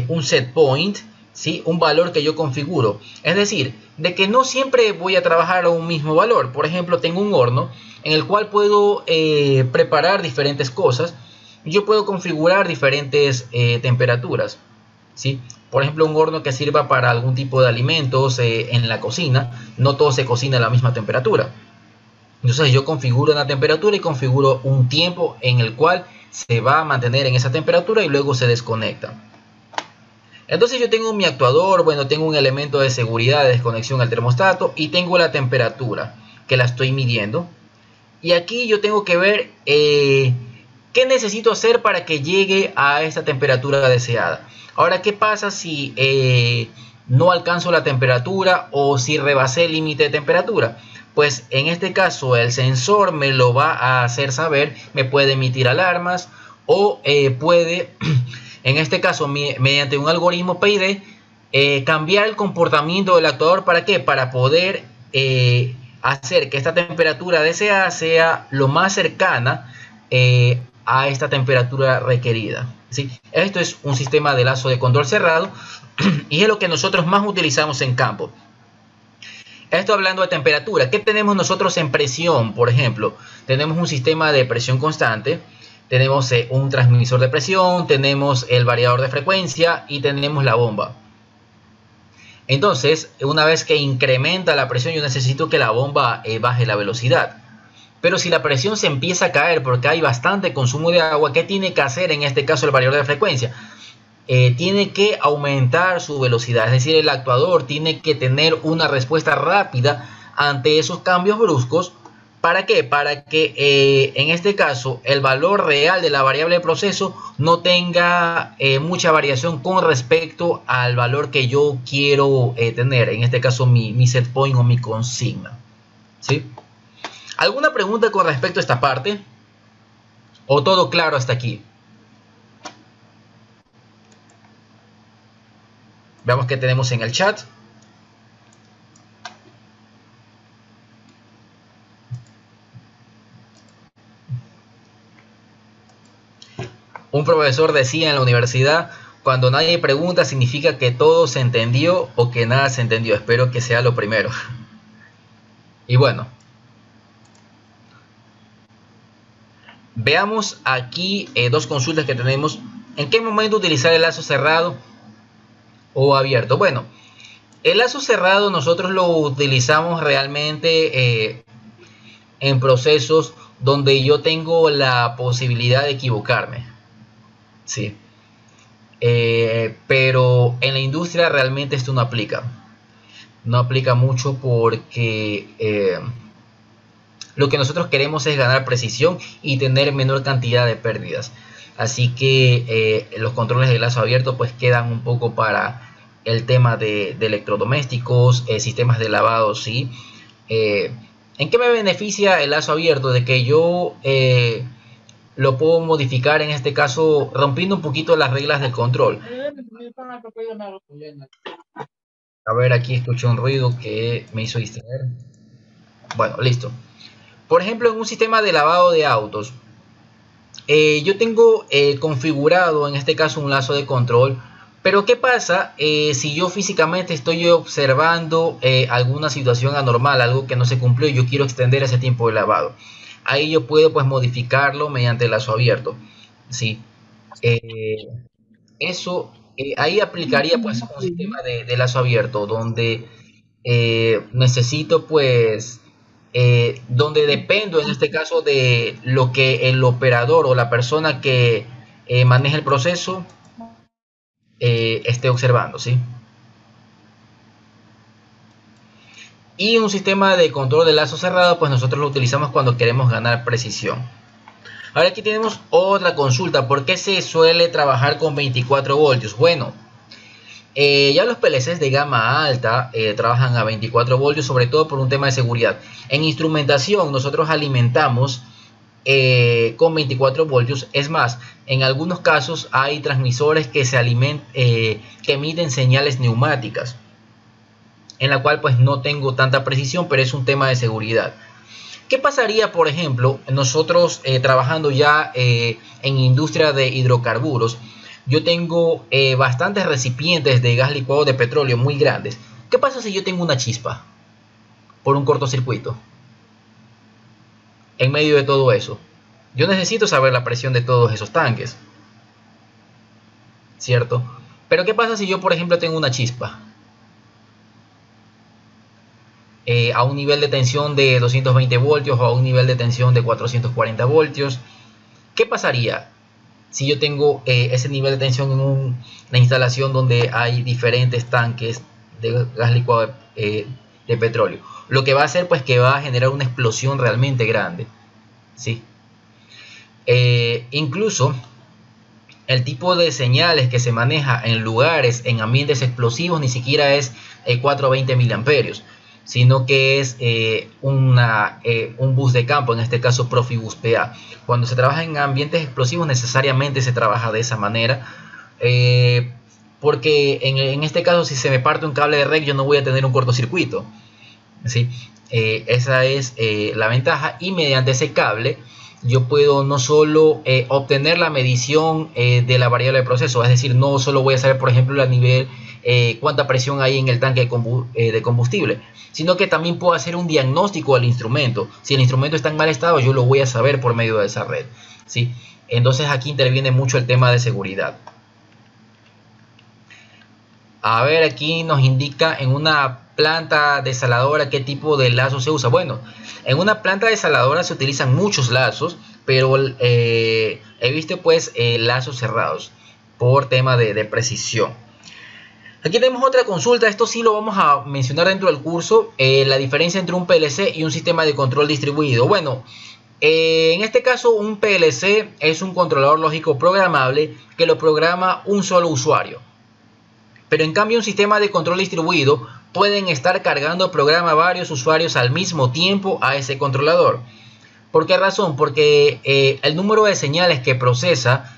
un set point, ¿sí? Un valor que yo configuro. Es decir, de que no siempre voy a trabajar a un mismo valor. Por ejemplo, tengo un horno en el cual puedo preparar diferentes cosas. Yo puedo configurar diferentes temperaturas, ¿sí? Por ejemplo, un horno que sirva para algún tipo de alimentos en la cocina, no todo se cocina a la misma temperatura. Entonces yo configuro una temperatura y configuro un tiempo en el cual se va a mantener en esa temperatura y luego se desconecta. Entonces yo tengo mi actuador, bueno, tengo un elemento de seguridad de desconexión al termostato y tengo la temperatura que la estoy midiendo. Y aquí yo tengo que ver qué necesito hacer para que llegue a esta temperatura deseada. Ahora, ¿qué pasa si no alcanzo la temperatura o si rebasé el límite de temperatura? Pues en este caso el sensor me lo va a hacer saber, me puede emitir alarmas o puede, en este caso mediante un algoritmo PID, cambiar el comportamiento del actuador. ¿Para qué? Para poder hacer que esta temperatura deseada sea lo más cercana a esta temperatura requerida, ¿sí? Esto es un sistema de lazo de control cerrado y es lo que nosotros más utilizamos en campo. Esto hablando de temperatura. ¿Qué tenemos nosotros en presión? Por ejemplo, tenemos un sistema de presión constante, tenemos un transmisor de presión, tenemos el variador de frecuencia y tenemos la bomba. Entonces, una vez que incrementa la presión, yo necesito que la bomba baje la velocidad. Pero si la presión se empieza a caer porque hay bastante consumo de agua, ¿qué tiene que hacer en este caso el variador de frecuencia? Tiene que aumentar su velocidad, es decir, el actuador tiene que tener una respuesta rápida ante esos cambios bruscos. ¿Para qué? Para que en este caso el valor real de la variable de proceso no tenga mucha variación con respecto al valor que yo quiero tener, en este caso mi set point o mi consigna, ¿sí? ¿Alguna pregunta con respecto a esta parte? ¿O todo claro hasta aquí? Veamos qué tenemos en el chat. Un profesor decía en la universidad: cuando nadie pregunta significa que todo se entendió o que nada se entendió. Espero que sea lo primero. Y bueno, veamos aquí dos consultas que tenemos. ¿En qué momento utilizar el lazo cerrado o abierto? Bueno, el lazo cerrado nosotros lo utilizamos realmente en procesos donde yo tengo la posibilidad de equivocarme. Sí. Pero en la industria realmente esto no aplica. No aplica mucho porque lo que nosotros queremos es ganar precisión y tener menor cantidad de pérdidas. Así que los controles de lazo abierto pues quedan un poco para el tema de electrodomésticos, sistemas de lavado, ¿sí? ¿En qué me beneficia el lazo abierto? De que yo lo puedo modificar, en este caso rompiendo un poquito las reglas del control. A ver, aquí escuché un ruido que me hizo distraer. Bueno, listo. Por ejemplo, en un sistema de lavado de autos, yo tengo configurado en este caso un lazo de control. Pero ¿qué pasa si yo físicamente estoy observando alguna situación anormal, algo que no se cumplió y yo quiero extender ese tiempo de lavado? Ahí yo puedo pues modificarlo mediante el lazo abierto, ¿sí? Ahí aplicaría pues un sistema de lazo abierto donde necesito pues donde dependo en este caso de lo que el operador o la persona que maneja el proceso esté observando, ¿sí? Y un sistema de control de lazo cerrado pues nosotros lo utilizamos cuando queremos ganar precisión. Ahora aquí tenemos otra consulta: ¿por qué se suele trabajar con 24 voltios? Bueno, ya los PLCs de gama alta trabajan a 24 voltios, sobre todo por un tema de seguridad. En instrumentación nosotros alimentamos con 24 voltios. Es más, en algunos casos hay transmisores que que emiten señales neumáticas, en la cual pues no tengo tanta precisión, pero es un tema de seguridad. ¿Qué pasaría, por ejemplo, nosotros trabajando ya en industria de hidrocarburos? Yo tengo bastantes recipientes de gas licuado de petróleo muy grandes. ¿Qué pasa si yo tengo una chispa por un cortocircuito en medio de todo eso? Yo necesito saber la presión de todos esos tanques, ¿cierto? Pero ¿qué pasa si yo, por ejemplo, tengo una chispa a un nivel de tensión de 220 voltios o a un nivel de tensión de 440 voltios? ¿Qué pasaría si yo tengo ese nivel de tensión en una instalación donde hay diferentes tanques de gas licuado de petróleo? Lo que va a hacer pues que va a generar una explosión realmente grande, ¿sí? Incluso el tipo de señales que se maneja en lugares, en ambientes explosivos, ni siquiera es 420 miliamperios, sino que es un bus de campo, en este caso Profibus PA. Cuando se trabaja en ambientes explosivos necesariamente se trabaja de esa manera, porque en este caso si se me parte un cable de red yo no voy a tener un cortocircuito, ¿sí? Esa es la ventaja, y mediante ese cable yo puedo no solo obtener la medición de la variable de proceso, es decir, no solo voy a saber, por ejemplo, a nivel cuánta presión hay en el tanque de combustible, sino que también puedo hacer un diagnóstico al instrumento. Si el instrumento está en mal estado, yo lo voy a saber por medio de esa red, ¿sí? Entonces aquí interviene mucho el tema de seguridad. A ver, aquí nos indica en una planta desaladora qué tipo de lazo se usa. Bueno, en una planta desaladora se utilizan muchos lazos, pero he visto pues lazos cerrados por tema de precisión. Aquí tenemos otra consulta, esto sí lo vamos a mencionar dentro del curso, la diferencia entre un PLC y un sistema de control distribuido. Bueno, en este caso un PLC es un controlador lógico programable que lo programa un solo usuario. Pero en cambio un sistema de control distribuido pueden estar cargando programa a varios usuarios al mismo tiempo a ese controlador. ¿Por qué razón? Porque el número de señales que procesa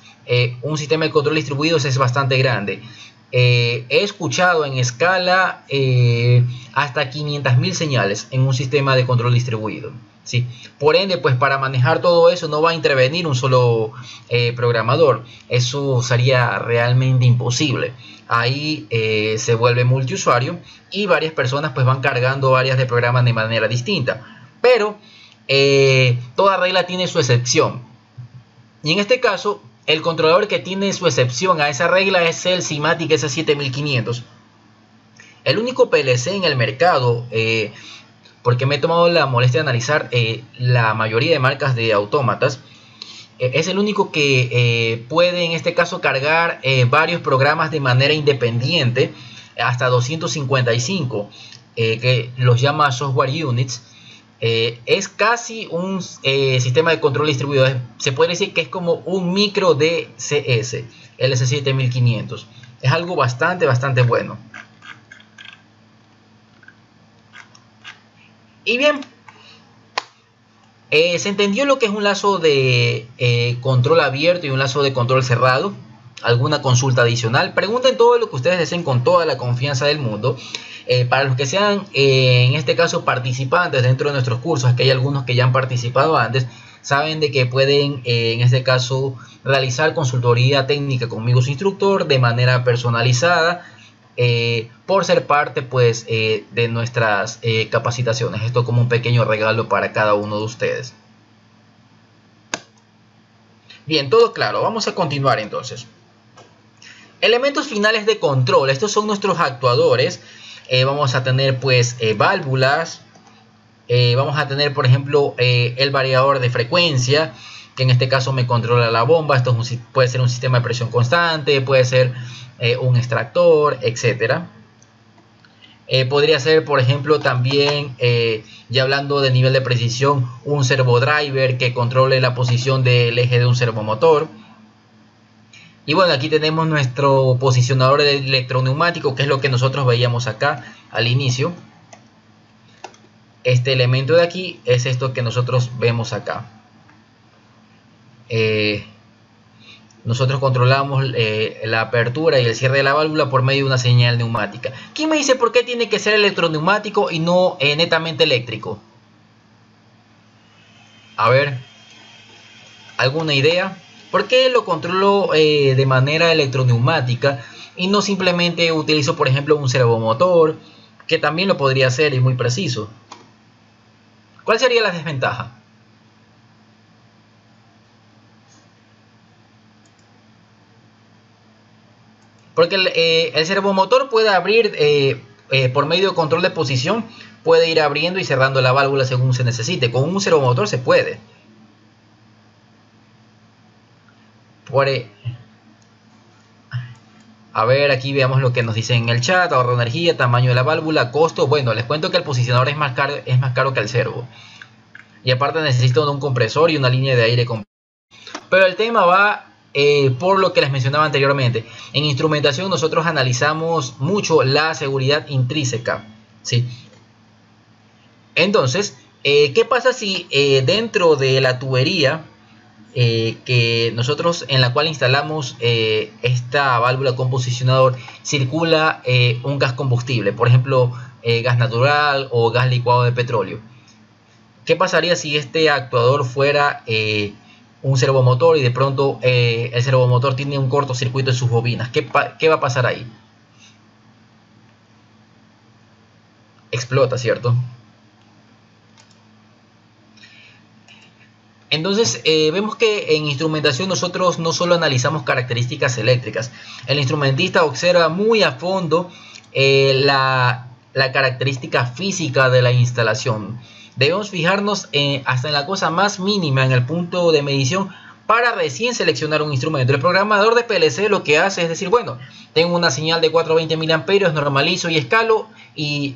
un sistema de control distribuido es bastante grande. he escuchado en escala hasta 500.000 señales en un sistema de control distribuido. ¿Sí? Por ende, pues para manejar todo eso no va a intervenir un solo programador. Eso sería realmente imposible. Ahí se vuelve multiusuario y varias personas pues van cargando áreas de programas de manera distinta. Pero toda regla tiene su excepción. Y en este caso, el controlador que tiene su excepción a esa regla es el Simatic S7500. El único PLC en el mercado, porque me he tomado la molestia de analizar la mayoría de marcas de autómatas, es el único que puede en este caso cargar varios programas de manera independiente, hasta 255, que los llama software units. Es casi un sistema de control distribuido. Se puede decir que es como un micro DCS, el S7500. Es algo bastante bueno. Y bien, se entendió lo que es un lazo de control abierto y un lazo de control cerrado. ¿Alguna consulta adicional? Pregunten todo lo que ustedes deseen con toda la confianza del mundo. Para los que sean, en este caso, participantes dentro de nuestros cursos, que hay algunos que ya han participado antes, saben de que pueden, en este caso, realizar consultoría técnica conmigo, su instructor, de manera personalizada, por ser parte pues de nuestras capacitaciones. Esto como un pequeño regalo para cada uno de ustedes. Bien, todo claro. Vamos a continuar entonces. Elementos finales de control. Estos son nuestros actuadores. Vamos a tener pues válvulas. Vamos a tener por ejemplo el variador de frecuencia, que en este caso me controla la bomba. Esto puede ser un sistema de presión constante, puede ser un extractor, etcétera. Podría ser por ejemplo también, ya hablando de nivel de precisión, un servodriver que controle la posición del eje de un servomotor. Y bueno, aquí tenemos nuestro posicionador electroneumático, que es lo que nosotros veíamos acá al inicio. Este elemento de aquí es esto que nosotros vemos acá. Nosotros controlamos la apertura y el cierre de la válvula por medio de una señal neumática. ¿Quién me dice por qué tiene que ser electroneumático y no netamente eléctrico? A ver, ¿alguna idea? ¿Por qué lo controlo de manera electroneumática y no simplemente utilizo, por ejemplo, un servomotor, que también lo podría hacer y muy preciso? ¿Cuál sería la desventaja? Porque el servomotor puede abrir por medio de control de posición, puede ir abriendo y cerrando la válvula según se necesite. Con un servomotor se puede. A ver, aquí veamos lo que nos dicen en el chat. Ahorro de energía, tamaño de la válvula, costo. Bueno, les cuento que el posicionador es más caro que el servo. Y aparte necesito un compresor y una línea de aire. Pero el tema va por lo que les mencionaba anteriormente. En instrumentación nosotros analizamos mucho la seguridad intrínseca, ¿sí? Entonces, ¿qué pasa si dentro de la tubería que nosotros en la cual instalamos esta válvula con posicionador circula un gas combustible, por ejemplo gas natural o gas licuado de petróleo? ¿Qué pasaría si este actuador fuera un servomotor y de pronto el servomotor tiene un cortocircuito en sus bobinas? ¿Qué va a pasar ahí? Explota, ¿cierto? Entonces vemos que en instrumentación nosotros no solo analizamos características eléctricas. El instrumentista observa muy a fondo la característica física de la instalación. Debemos fijarnos hasta en la cosa más mínima, en el punto de medición, para recién seleccionar un instrumento. El programador de PLC lo que hace es decir, bueno, tengo una señal de 420 mA, normalizo y escalo y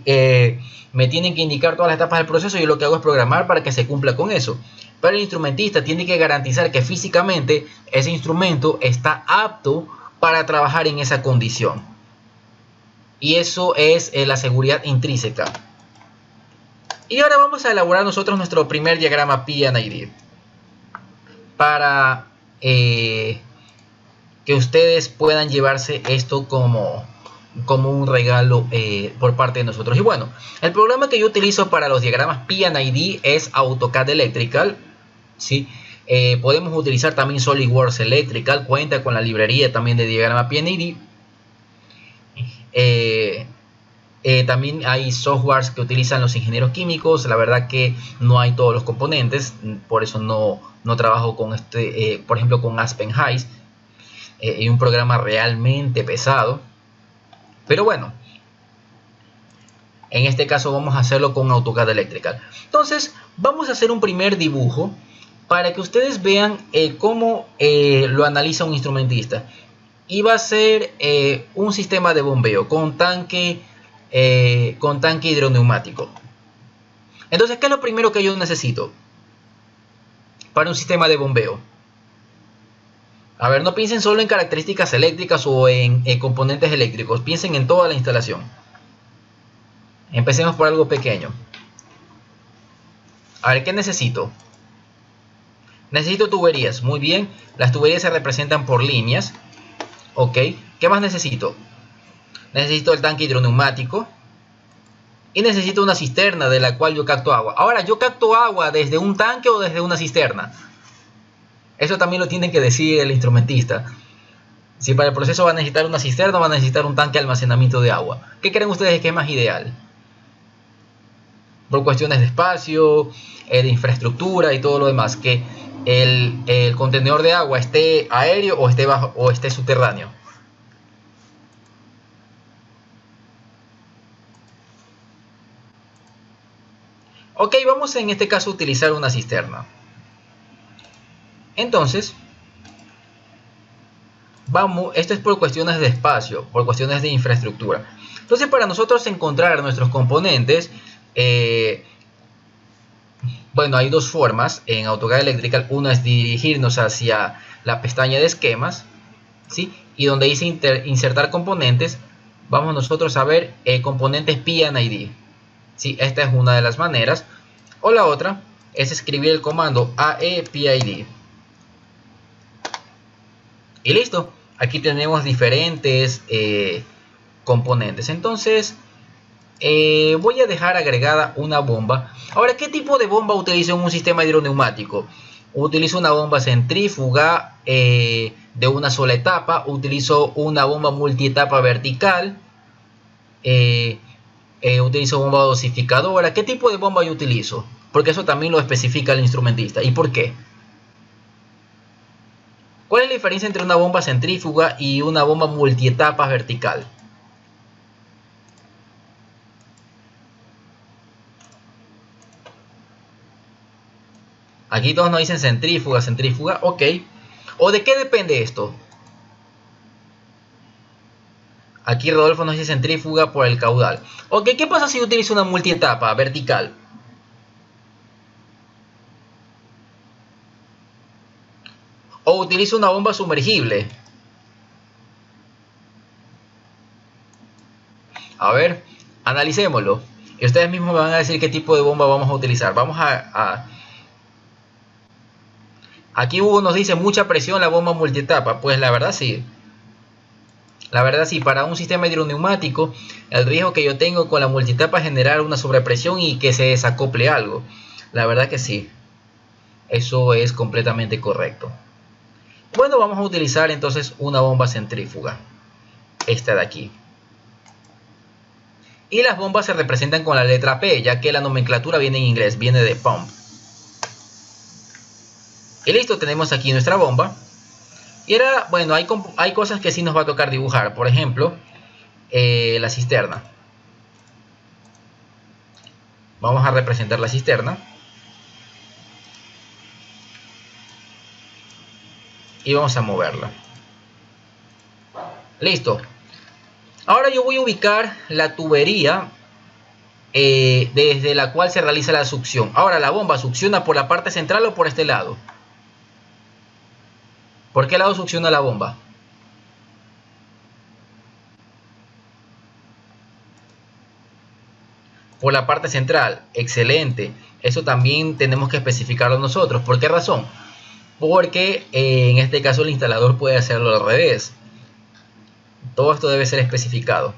me tienen que indicar todas las etapas del proceso. Yo lo que hago es programar para que se cumpla con eso. Pero el instrumentista tiene que garantizar que físicamente ese instrumento está apto para trabajar en esa condición. Y eso es la seguridad intrínseca. Y ahora vamos a elaborar nosotros nuestro primer diagrama PID para que ustedes puedan llevarse esto como un regalo por parte de nosotros. Y bueno, el programa que yo utilizo para los diagramas P&ID es AutoCAD Electrical, ¿sí? Podemos utilizar también SolidWorks Electrical, cuenta con la librería también de diagrama P&ID. También hay softwares que utilizan los ingenieros químicos. La verdad que no hay todos los componentes, por eso no trabajo con por ejemplo con Aspen Heights, y un programa realmente pesado. Pero bueno, en este caso vamos a hacerlo con AutoCAD Electrical. Entonces vamos a hacer un primer dibujo para que ustedes vean cómo lo analiza un instrumentista. Y va a ser un sistema de bombeo con tanque hidroneumático. Entonces, ¿qué es lo primero que yo necesito para un sistema de bombeo? A ver, no piensen solo en características eléctricas o en componentes eléctricos, piensen en toda la instalación. Empecemos por algo pequeño. A ver, ¿qué necesito? Necesito tuberías, muy bien. Las tuberías se representan por líneas. Ok, ¿qué más necesito? Necesito el tanque hidroneumático. Y necesito una cisterna de la cual yo capto agua. Ahora, ¿yo capto agua desde un tanque o desde una cisterna? Eso también lo tiene que decir el instrumentista. Si para el proceso va a necesitar una cisterna o va a necesitar un tanque de almacenamiento de agua. ¿Qué creen ustedes que es más ideal? Por cuestiones de espacio, de infraestructura y todo lo demás. Que el contenedor de agua esté aéreo o esté bajo o esté subterráneo. Ok, vamos en este caso a utilizar una cisterna. Entonces, esto es por cuestiones de espacio, por cuestiones de infraestructura. Entonces, para nosotros encontrar nuestros componentes, bueno, hay dos formas en AutoCAD Electrical. Una es dirigirnos hacia la pestaña de esquemas, ¿sí? Y donde dice insertar componentes, vamos nosotros a ver componentes P&ID. ¿Sí? Esta es una de las maneras. O la otra es escribir el comando AEPID. Y listo. Aquí tenemos diferentes componentes. Entonces, voy a dejar agregada una bomba. Ahora, ¿qué tipo de bomba utilizo en un sistema hidroneumático? Utilizo una bomba centrífuga de una sola etapa. Utilizo una bomba multietapa vertical. Utilizo bomba dosificadora. ¿Qué tipo de bomba yo utilizo? Porque eso también lo especifica el instrumentista. ¿Y por qué? ¿Cuál es la diferencia entre una bomba centrífuga y una bomba multietapa vertical? Aquí todos nos dicen centrífuga, centrífuga, ok. ¿O de qué depende esto? Aquí Rodolfo nos dice centrífuga por el caudal. Ok, ¿qué pasa si yo utilizo una multietapa vertical? O utilizo una bomba sumergible. A ver, analicémoslo. Y ustedes mismos me van a decir qué tipo de bomba vamos a utilizar. Vamos Aquí Hugo nos dice mucha presión la bomba multietapa. Pues la verdad sí. La verdad sí, para un sistema hidroneumático, el riesgo que yo tengo con la multietapa es generar una sobrepresión y que se desacople algo. La verdad que sí. Eso es completamente correcto. Bueno, vamos a utilizar entonces una bomba centrífuga. Esta de aquí. Y las bombas se representan con la letra P, ya que la nomenclatura viene en inglés, viene de pump. Y listo, tenemos aquí nuestra bomba. Y ahora, bueno, hay cosas que sí nos va a tocar dibujar. Por ejemplo, la cisterna. Vamos a representar la cisterna. Y vamos a moverla. Listo. Ahora yo voy a ubicar la tubería desde la cual se realiza la succión. Ahora la bomba succiona por la parte central o por este lado. ¿Por qué lado succiona la bomba? Por la parte central. Excelente. Eso también tenemos que especificarlo nosotros. ¿Por qué razón? porque en este caso el instalador puede hacerlo al revés. Todo esto debe ser especificado.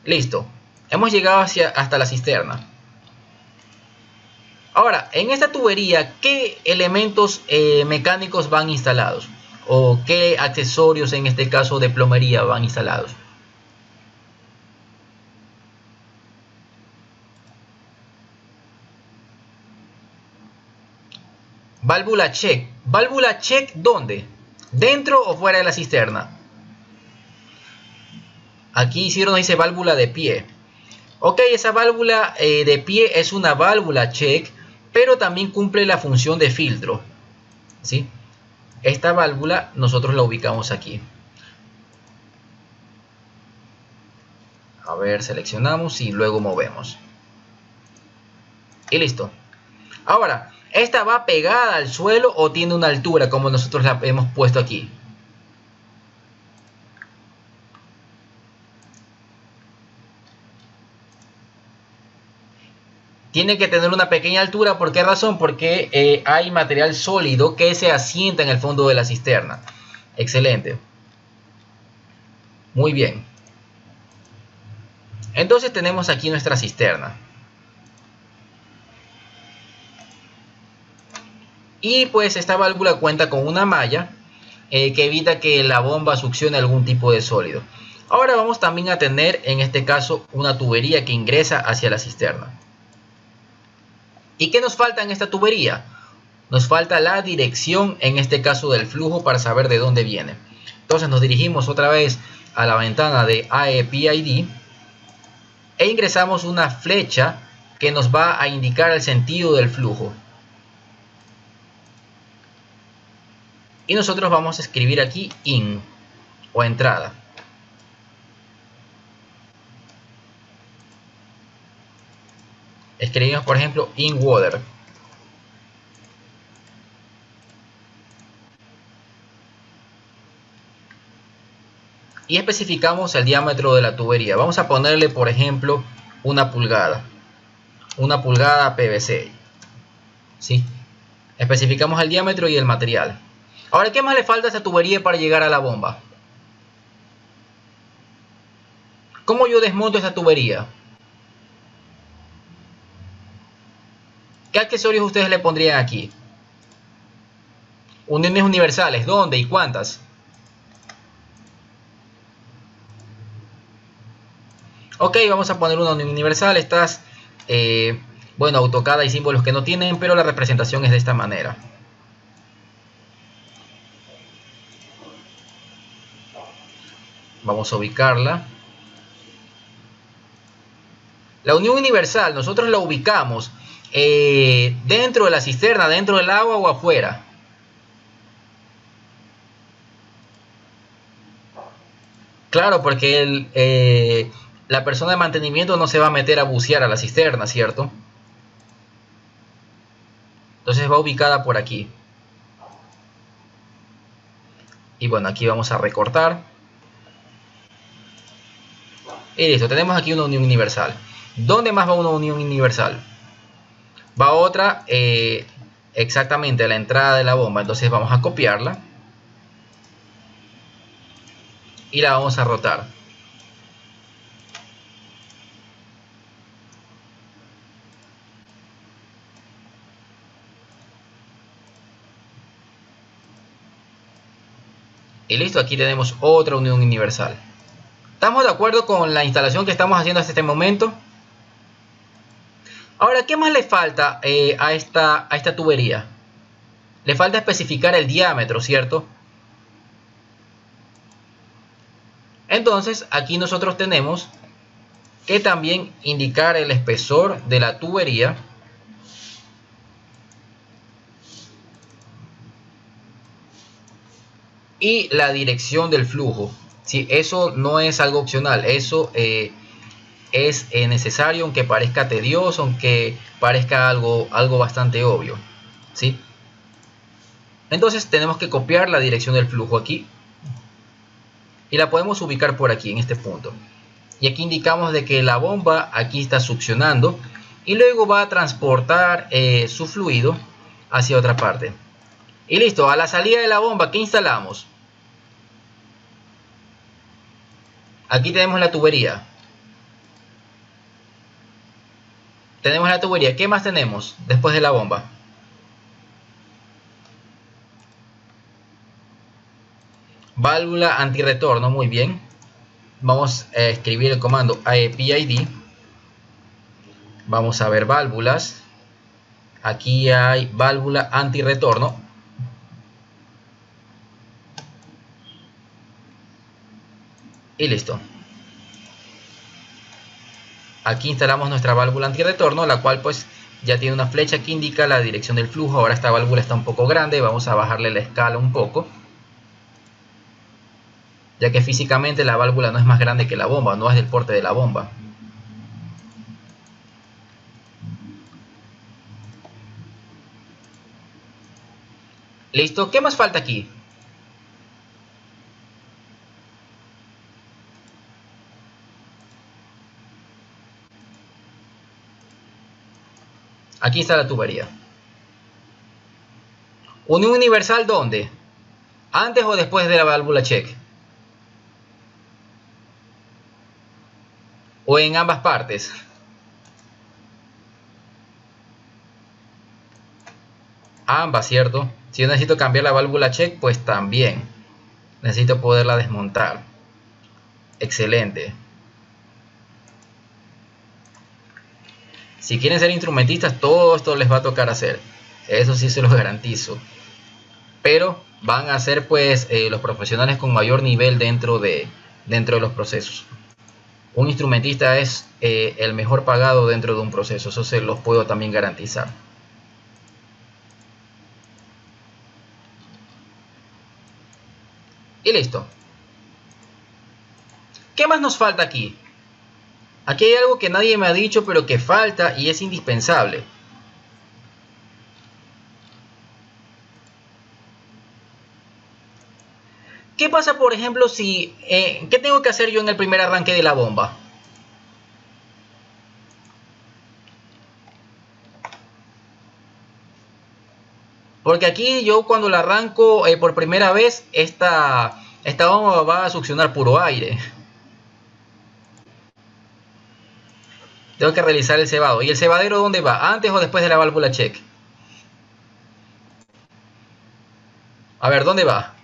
Listo, hemos llegado hasta la cisterna. Ahora, en esta tubería, ¿qué elementos mecánicos van instalados? ¿O qué accesorios, en este caso de plomería, van instalados? Válvula check. ¿Válvula check dónde? ¿Dentro o fuera de la cisterna? Aquí Isidro nos dice válvula de pie. Ok, esa válvula de pie es una válvula check, pero también cumple la función de filtro, ¿sí? Esta válvula nosotros la ubicamos aquí. A ver, seleccionamos y luego movemos. Y listo. Ahora, ¿esta va pegada al suelo o tiene una altura como nosotros la hemos puesto aquí? Tiene que tener una pequeña altura. ¿Por qué razón? Porque hay material sólido que se asienta en el fondo de la cisterna. Excelente. Muy bien. Entonces tenemos aquí nuestra cisterna. Y pues esta válvula cuenta con una malla que evita que la bomba succione algún tipo de sólido. Ahora vamos también a tener en este caso una tubería que ingresa hacia la cisterna. ¿Y qué nos falta en esta tubería? Nos falta la dirección, en este caso del flujo, para saber de dónde viene. Entonces nos dirigimos otra vez a la ventana de AEPID e ingresamos una flecha que nos va a indicar el sentido del flujo. Y nosotros vamos a escribir aquí IN o entrada. Escribimos, por ejemplo, in water. Y especificamos el diámetro de la tubería. Vamos a ponerle, por ejemplo, una pulgada. Una pulgada PVC. ¿Sí? Especificamos el diámetro y el material. Ahora, ¿qué más le falta a esta tubería para llegar a la bomba? ¿Cómo yo desmonto esta tubería? ¿Qué accesorios ustedes le pondrían aquí? Uniones universales. ¿Dónde y cuántas? Ok, vamos a poner una unión universal. Estas, bueno, AutoCAD hay símbolos que no tienen, pero la representación es de esta manera. Vamos a ubicarla. La unión universal nosotros la ubicamos dentro de la cisterna, dentro del agua o afuera. Claro, porque la persona de mantenimiento no se va a meter a bucear a la cisterna, ¿cierto? Entonces va ubicada por aquí. Y bueno, aquí vamos a recortar. Y listo, tenemos aquí una unión universal. ¿Dónde más va una unión universal? Va otra exactamente a la entrada de la bomba. Entonces vamos a copiarla. Y la vamos a rotar. Y listo, aquí tenemos otra unión universal. ¿Estamos de acuerdo con la instalación que estamos haciendo hasta este momento? Ahora, ¿qué más le falta a esta tubería? Le falta especificar el diámetro, ¿cierto? Entonces, aquí nosotros tenemos que también indicar el espesor de la tubería. Y la dirección del flujo. Sí, eso no es algo opcional, eso es necesario, aunque parezca tedioso, aunque parezca algo bastante obvio, ¿sí? Entonces tenemos que copiar la dirección del flujo aquí y la podemos ubicar por aquí en este punto. Y aquí indicamos de que la bomba aquí está succionando y luego va a transportar su fluido hacia otra parte. Y listo, a la salida de la bomba, ¿qué instalamos? Aquí tenemos la tubería. Tenemos la tubería. ¿Qué más tenemos después de la bomba? Válvula antirretorno, muy bien. Vamos a escribir el comando aepid. Vamos a ver válvulas. Aquí hay válvula antirretorno. Y listo. Aquí instalamos nuestra válvula antirretorno, la cual pues ya tiene una flecha que indica la dirección del flujo. Ahora esta válvula está un poco grande, vamos a bajarle la escala un poco, ya que físicamente la válvula no es más grande que la bomba, no es del porte de la bomba. Listo, ¿qué más falta aquí? Aquí está la tubería. ¿Unión universal dónde? ¿Antes o después de la válvula check? ¿O en ambas partes? Ambas, ¿cierto? Si yo necesito cambiar la válvula check, pues también necesito poderla desmontar. Excelente. Si quieren ser instrumentistas, todo esto les va a tocar hacer. Eso sí se los garantizo. Pero van a ser pues los profesionales con mayor nivel dentro de los procesos. Un instrumentista es el mejor pagado dentro de un proceso. Eso se los puedo también garantizar. Y listo. ¿Qué más nos falta aquí? Aquí hay algo que nadie me ha dicho, pero que falta y es indispensable. ¿Qué pasa, por ejemplo, si... ¿qué tengo que hacer yo en el primer arranque de la bomba? Porque aquí yo cuando la arranco por primera vez, esta bomba va a succionar puro aire. Tengo que realizar el cebado. ¿Y el cebadero dónde va? ¿Antes o después de la válvula check? A ver, ¿dónde va?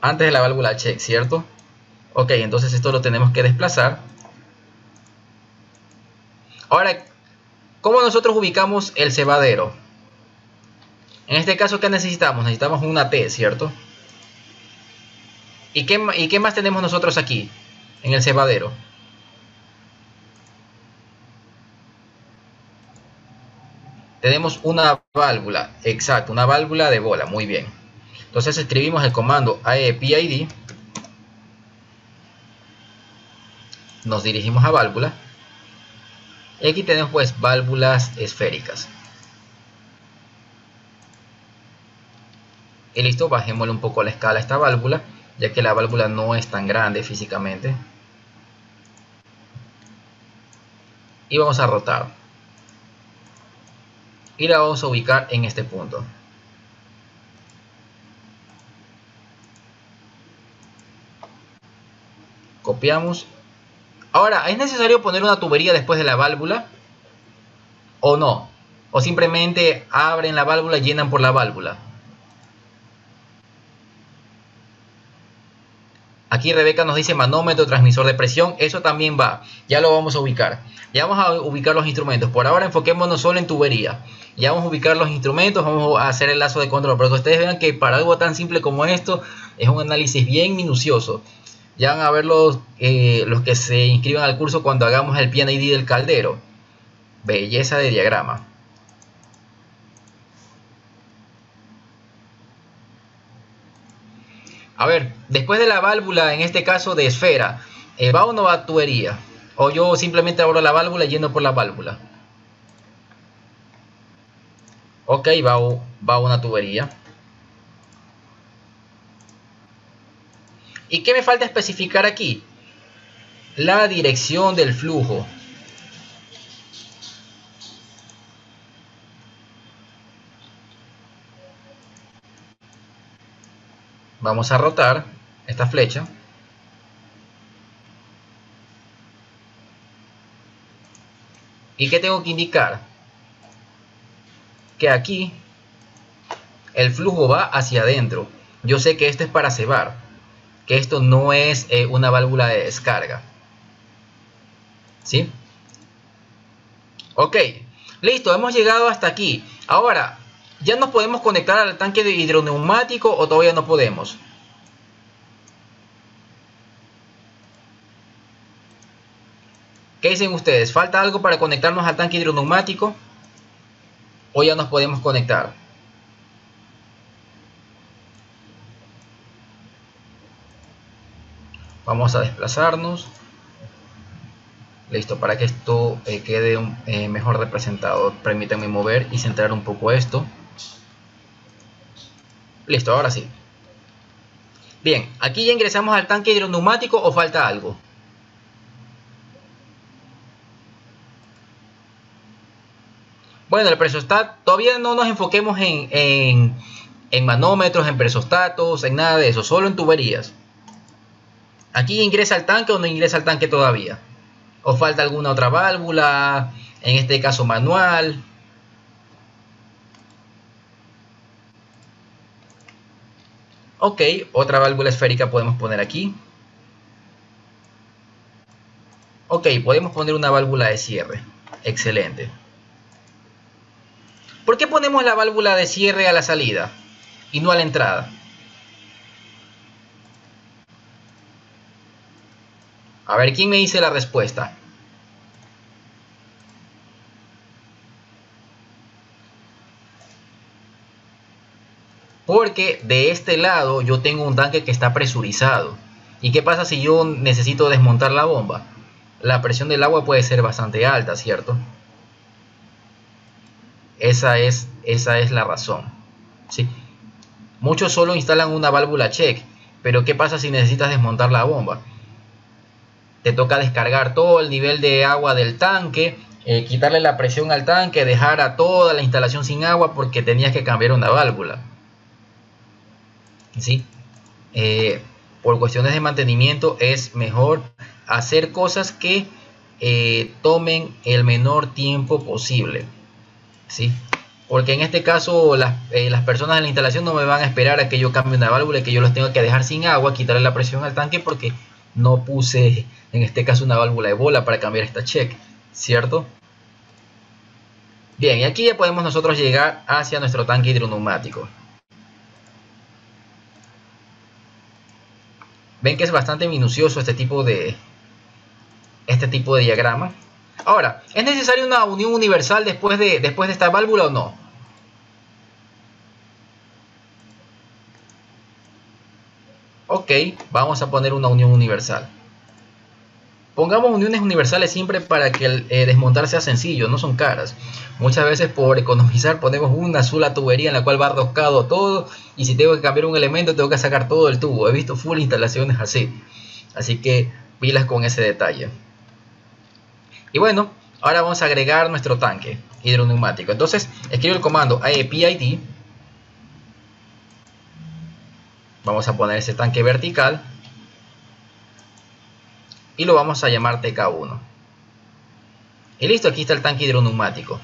Antes de la válvula check, ¿cierto? Ok, entonces esto lo tenemos que desplazar. Ahora, ¿cómo nosotros ubicamos el cebadero? En este caso, ¿qué necesitamos? Necesitamos una T, ¿cierto? ¿Y qué más tenemos nosotros aquí? En el cebadero. Tenemos una válvula, exacto, una válvula de bola, muy bien. Entonces escribimos el comando aepid, nos dirigimos a válvula, y aquí tenemos pues válvulas esféricas. Y listo, bajémosle un poco la escala a esta válvula, ya que la válvula no es tan grande físicamente. Y vamos a rotar. Y la vamos a ubicar en este punto. Copiamos. Ahora, ¿es necesario poner una tubería después de la válvula? ¿O no? ¿O simplemente abren la válvula y llenan por la válvula? Aquí Rebeca nos dice manómetro, transmisor de presión. Eso también va. Ya lo vamos a ubicar. Ya vamos a ubicar los instrumentos. Por ahora enfoquémonos solo en tubería. Ya vamos a ubicar los instrumentos. Vamos a hacer el lazo de control. Pero que ustedes vean que para algo tan simple como esto es un análisis bien minucioso. Ya van a ver los que se inscriban al curso cuando hagamos el PNID del caldero. Belleza de diagrama. A ver, después de la válvula, en este caso de esfera, ¿va o no va tubería? O yo simplemente abro la válvula yendo por la válvula. Ok, va una tubería. ¿Y qué me falta especificar aquí? La dirección del flujo. Vamos a rotar esta flecha. ¿Y qué tengo que indicar? Que aquí el flujo va hacia adentro. Yo sé que esto es para cebar, que esto no es una válvula de descarga. ¿Sí? Ok, listo, hemos llegado hasta aquí. Ahora, ¿ya nos podemos conectar al tanque de hidroneumático o todavía no podemos? ¿Qué dicen ustedes? ¿Falta algo para conectarnos al tanque hidroneumático? ¿O ya nos podemos conectar? Vamos a desplazarnos. Listo, para que esto quede mejor representado. Permítanme mover y centrar un poco esto. Listo, ahora sí. Bien, aquí ya ingresamos al tanque hidroneumático o falta algo. Bueno, el presostat, todavía no nos enfoquemos en manómetros, en presostatos, en nada de eso, solo en tuberías. ¿Aquí ingresa al tanque o no ingresa al tanque todavía? ¿O falta alguna otra válvula? En este caso manual. Ok, otra válvula esférica podemos poner aquí. Ok, podemos poner una válvula de cierre. Excelente. ¿Por qué ponemos la válvula de cierre a la salida y no a la entrada? A ver, ¿quién me dice la respuesta? Porque de este lado yo tengo un tanque que está presurizado. ¿Y qué pasa si yo necesito desmontar la bomba? La presión del agua puede ser bastante alta, ¿cierto? Esa es la razón, ¿sí? Muchos solo instalan una válvula check, pero ¿qué pasa si necesitas desmontar la bomba? Te toca descargar todo el nivel de agua del tanque, quitarle la presión al tanque, dejar a toda la instalación sin agua porque tenías que cambiar una válvula, ¿sí? Por cuestiones de mantenimiento es mejor hacer cosas que tomen el menor tiempo posible, ¿sí? Porque en este caso las personas de la instalación no me van a esperar a que yo cambie una válvula y que yo los tenga que dejar sin agua, quitarle la presión al tanque porque no puse en este caso una válvula de bola para cambiar esta check, ¿cierto? Bien, y aquí ya podemos nosotros llegar hacia nuestro tanque hidroneumático. Ven que es bastante minucioso este tipo de diagrama. Ahora, ¿es necesaria una unión universal después de esta válvula o no? Ok, vamos a poner una unión universal. Pongamos uniones universales siempre para que el desmontar sea sencillo, no son caras. Muchas veces por economizar ponemos una sola tubería en la cual va roscado todo y si tengo que cambiar un elemento tengo que sacar todo el tubo. He visto full instalaciones así. Así que pilas con ese detalle. Y bueno, ahora vamos a agregar nuestro tanque hidroneumático. Entonces escribo el comando aepid. Vamos a poner ese tanque vertical. Y lo vamos a llamar TK1. Y listo, aquí está el tanque hidroneumático.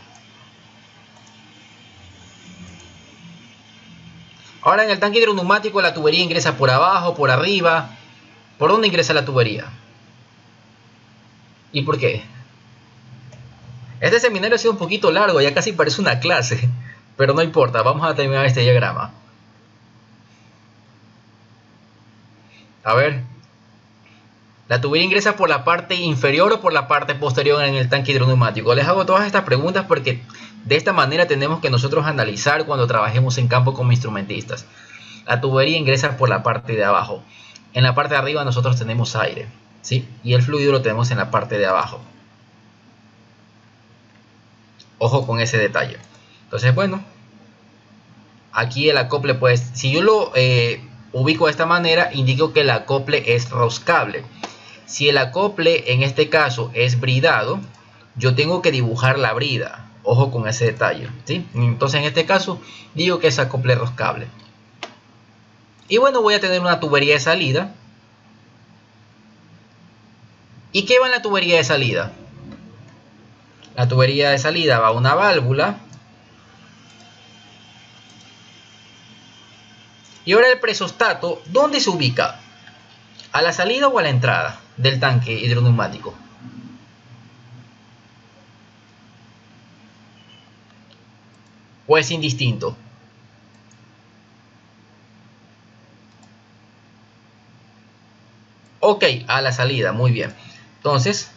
Ahora en el tanque hidroneumático la tubería ingresa por abajo, por arriba. ¿Por dónde ingresa la tubería? ¿Y por qué? Este seminario ha sido un poquito largo, ya casi parece una clase. Pero no importa, vamos a terminar este diagrama. A ver. ¿La tubería ingresa por la parte inferior o por la parte posterior en el tanque hidroneumático? Les hago todas estas preguntas porque de esta manera tenemos que nosotros analizar cuando trabajemos en campo como instrumentistas. La tubería ingresa por la parte de abajo. En la parte de arriba nosotros tenemos aire, ¿sí? Y el fluido lo tenemos en la parte de abajo. Ojo con ese detalle. Entonces, bueno, aquí el acople, pues, si yo lo ubico de esta manera, indico que el acople es roscable. Si el acople en este caso es bridado, yo tengo que dibujar la brida. Ojo con ese detalle, ¿sí? Entonces en este caso digo que es acople roscable. Y bueno, voy a tener una tubería de salida. ¿Y qué va en la tubería de salida? La tubería de salida va a una válvula. Y ahora el presostato, ¿dónde se ubica? ¿A la salida o a la entrada del tanque hidroneumático? ¿O es indistinto? Ok, a la salida, muy bien. Entonces,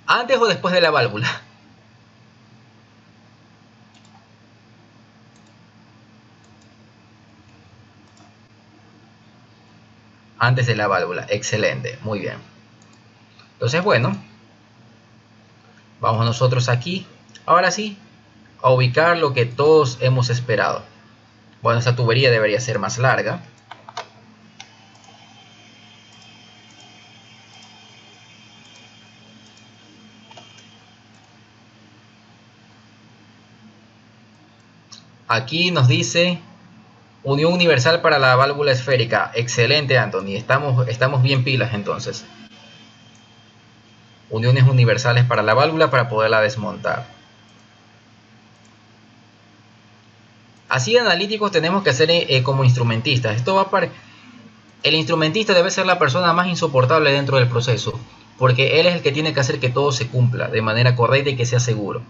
¿antes o después de la válvula? Antes de la válvula, excelente, muy bien. Entonces, bueno, vamos nosotros aquí, ahora sí, a ubicar lo que todos hemos esperado. Bueno, esta tubería debería ser más larga. Aquí nos dice unión universal para la válvula esférica. Excelente, Anthony. Estamos bien pilas entonces. Uniones universales para la válvula para poderla desmontar. Así de analíticos tenemos que ser como instrumentistas. Esto va para... El instrumentista debe ser la persona más insoportable dentro del proceso, porque él es el que tiene que hacer que todo se cumpla de manera correcta y que sea seguro.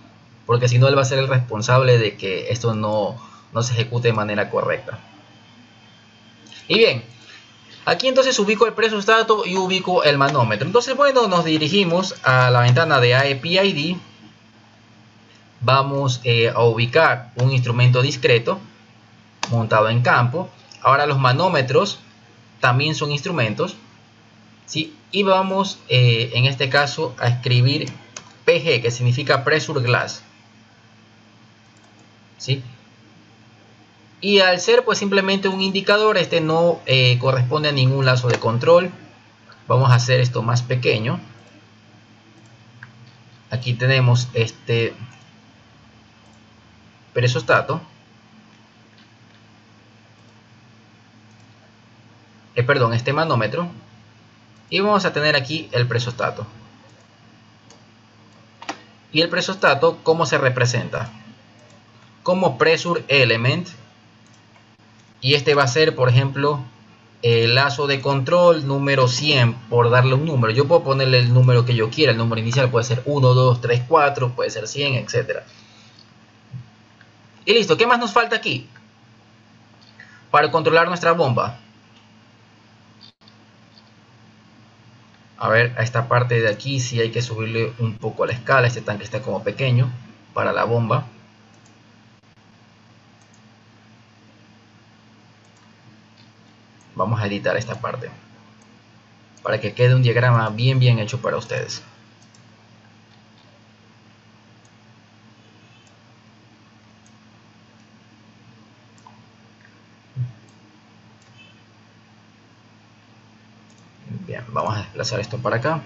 Porque si no, él va a ser el responsable de que esto no se ejecute de manera correcta. Y bien, aquí entonces ubico el presostato y ubico el manómetro. Entonces, bueno, nos dirigimos a la ventana de AEPID. Vamos a ubicar un instrumento discreto montado en campo. Ahora los manómetros también son instrumentos, ¿sí? Y vamos en este caso a escribir PG, que significa Pressure Glass, ¿sí? Y al ser pues simplemente un indicador, este no corresponde a ningún lazo de control. Vamos a hacer esto más pequeño. Aquí tenemos este presostato. Perdón, este manómetro. Y vamos a tener aquí el presostato. Y el presostato, ¿cómo se representa? Como Pressure Element. Y este va a ser, por ejemplo, el lazo de control número 100, por darle un número. Yo puedo ponerle el número que yo quiera. El número inicial puede ser 1, 2, 3, 4, puede ser 100, etc. Y listo. ¿Qué más nos falta aquí? Para controlar nuestra bomba. A ver, a esta parte de aquí sí hay que subirle un poco a la escala. Este tanque está como pequeño para la bomba. Vamos a editar esta parte para que quede un diagrama bien hecho para ustedes. Bien, vamos a desplazar esto para acá.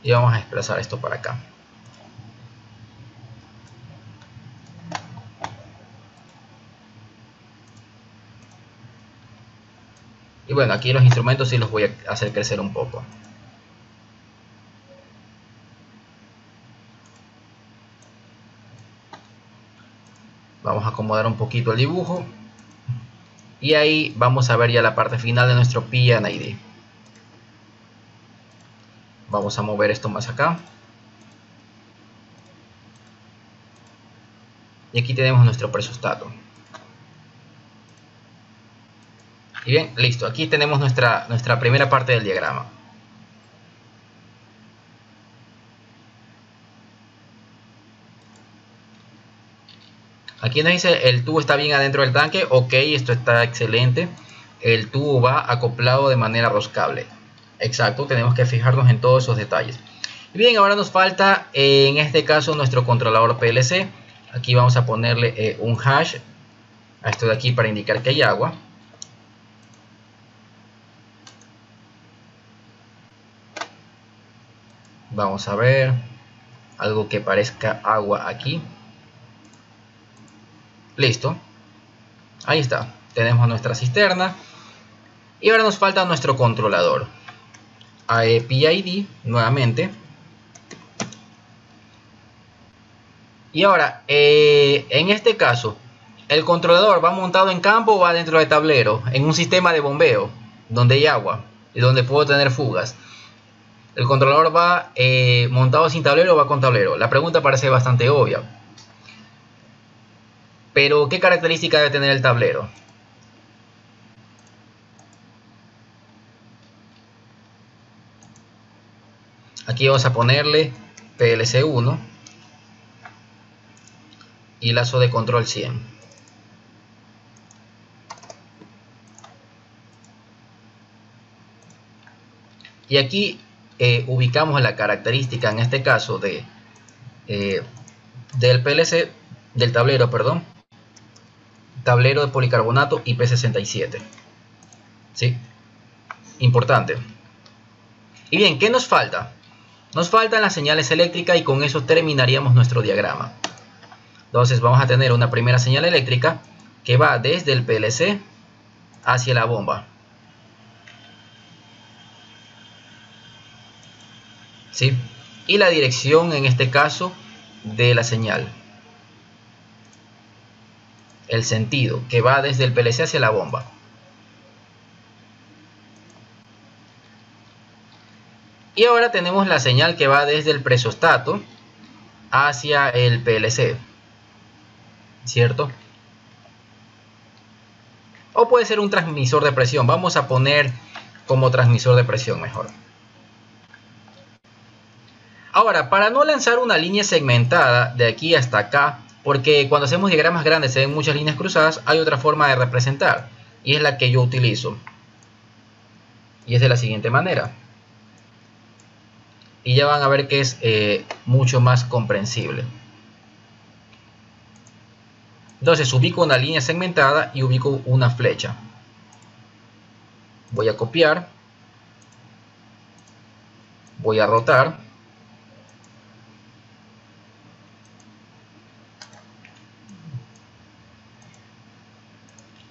Y vamos a desplazar esto para acá. Y bueno, aquí los instrumentos sí los voy a hacer crecer un poco. Vamos a acomodar un poquito el dibujo. Y ahí vamos a ver ya la parte final de nuestro PNID. Vamos a mover esto más acá. Y aquí tenemos nuestro presostato. Y bien, listo. Aquí tenemos nuestra primera parte del diagrama. Aquí nos dice el tubo está bien adentro del tanque. Ok, esto está excelente. El tubo va acoplado de manera roscable. Exacto, tenemos que fijarnos en todos esos detalles. Y bien, ahora nos falta en este caso nuestro controlador PLC. Aquí vamos a ponerle un hash a esto de aquí para indicar que hay agua. Vamos a ver algo que parezca agua aquí. Listo. Ahí está. Tenemos nuestra cisterna. Y ahora nos falta nuestro controlador. PID nuevamente. Y ahora, en este caso, ¿el controlador va montado en campo o va dentro de tablero? En un sistema de bombeo, donde hay agua y donde puedo tener fugas. ¿El controlador va montado sin tablero o va con tablero? La pregunta parece bastante obvia. Pero, ¿qué característica debe tener el tablero? Aquí vamos a ponerle PLC 1 y lazo de control 100. Y aquí ubicamos la característica, en este caso, del PLC, del tablero, perdón. Tablero de policarbonato IP67. ¿Sí? Importante. Y bien, ¿qué nos falta? Nos faltan las señales eléctricas y con eso terminaríamos nuestro diagrama. Entonces vamos a tener una primera señal eléctrica que va desde el PLC hacia la bomba. ¿Sí? Y la dirección en este caso de la señal. El sentido que va desde el PLC hacia la bomba. Y ahora tenemos la señal que va desde el presostato hacia el PLC. ¿Cierto? O puede ser un transmisor de presión. Vamos a poner como transmisor de presión mejor. Ahora, para no lanzar una línea segmentada de aquí hasta acá, porque cuando hacemos diagramas grandes se ven muchas líneas cruzadas, hay otra forma de representar. Y es la que yo utilizo. Y es de la siguiente manera. Y ya van a ver que es mucho más comprensible. Entonces ubico una línea segmentada y ubico una flecha. Voy a copiar. Voy a rotar.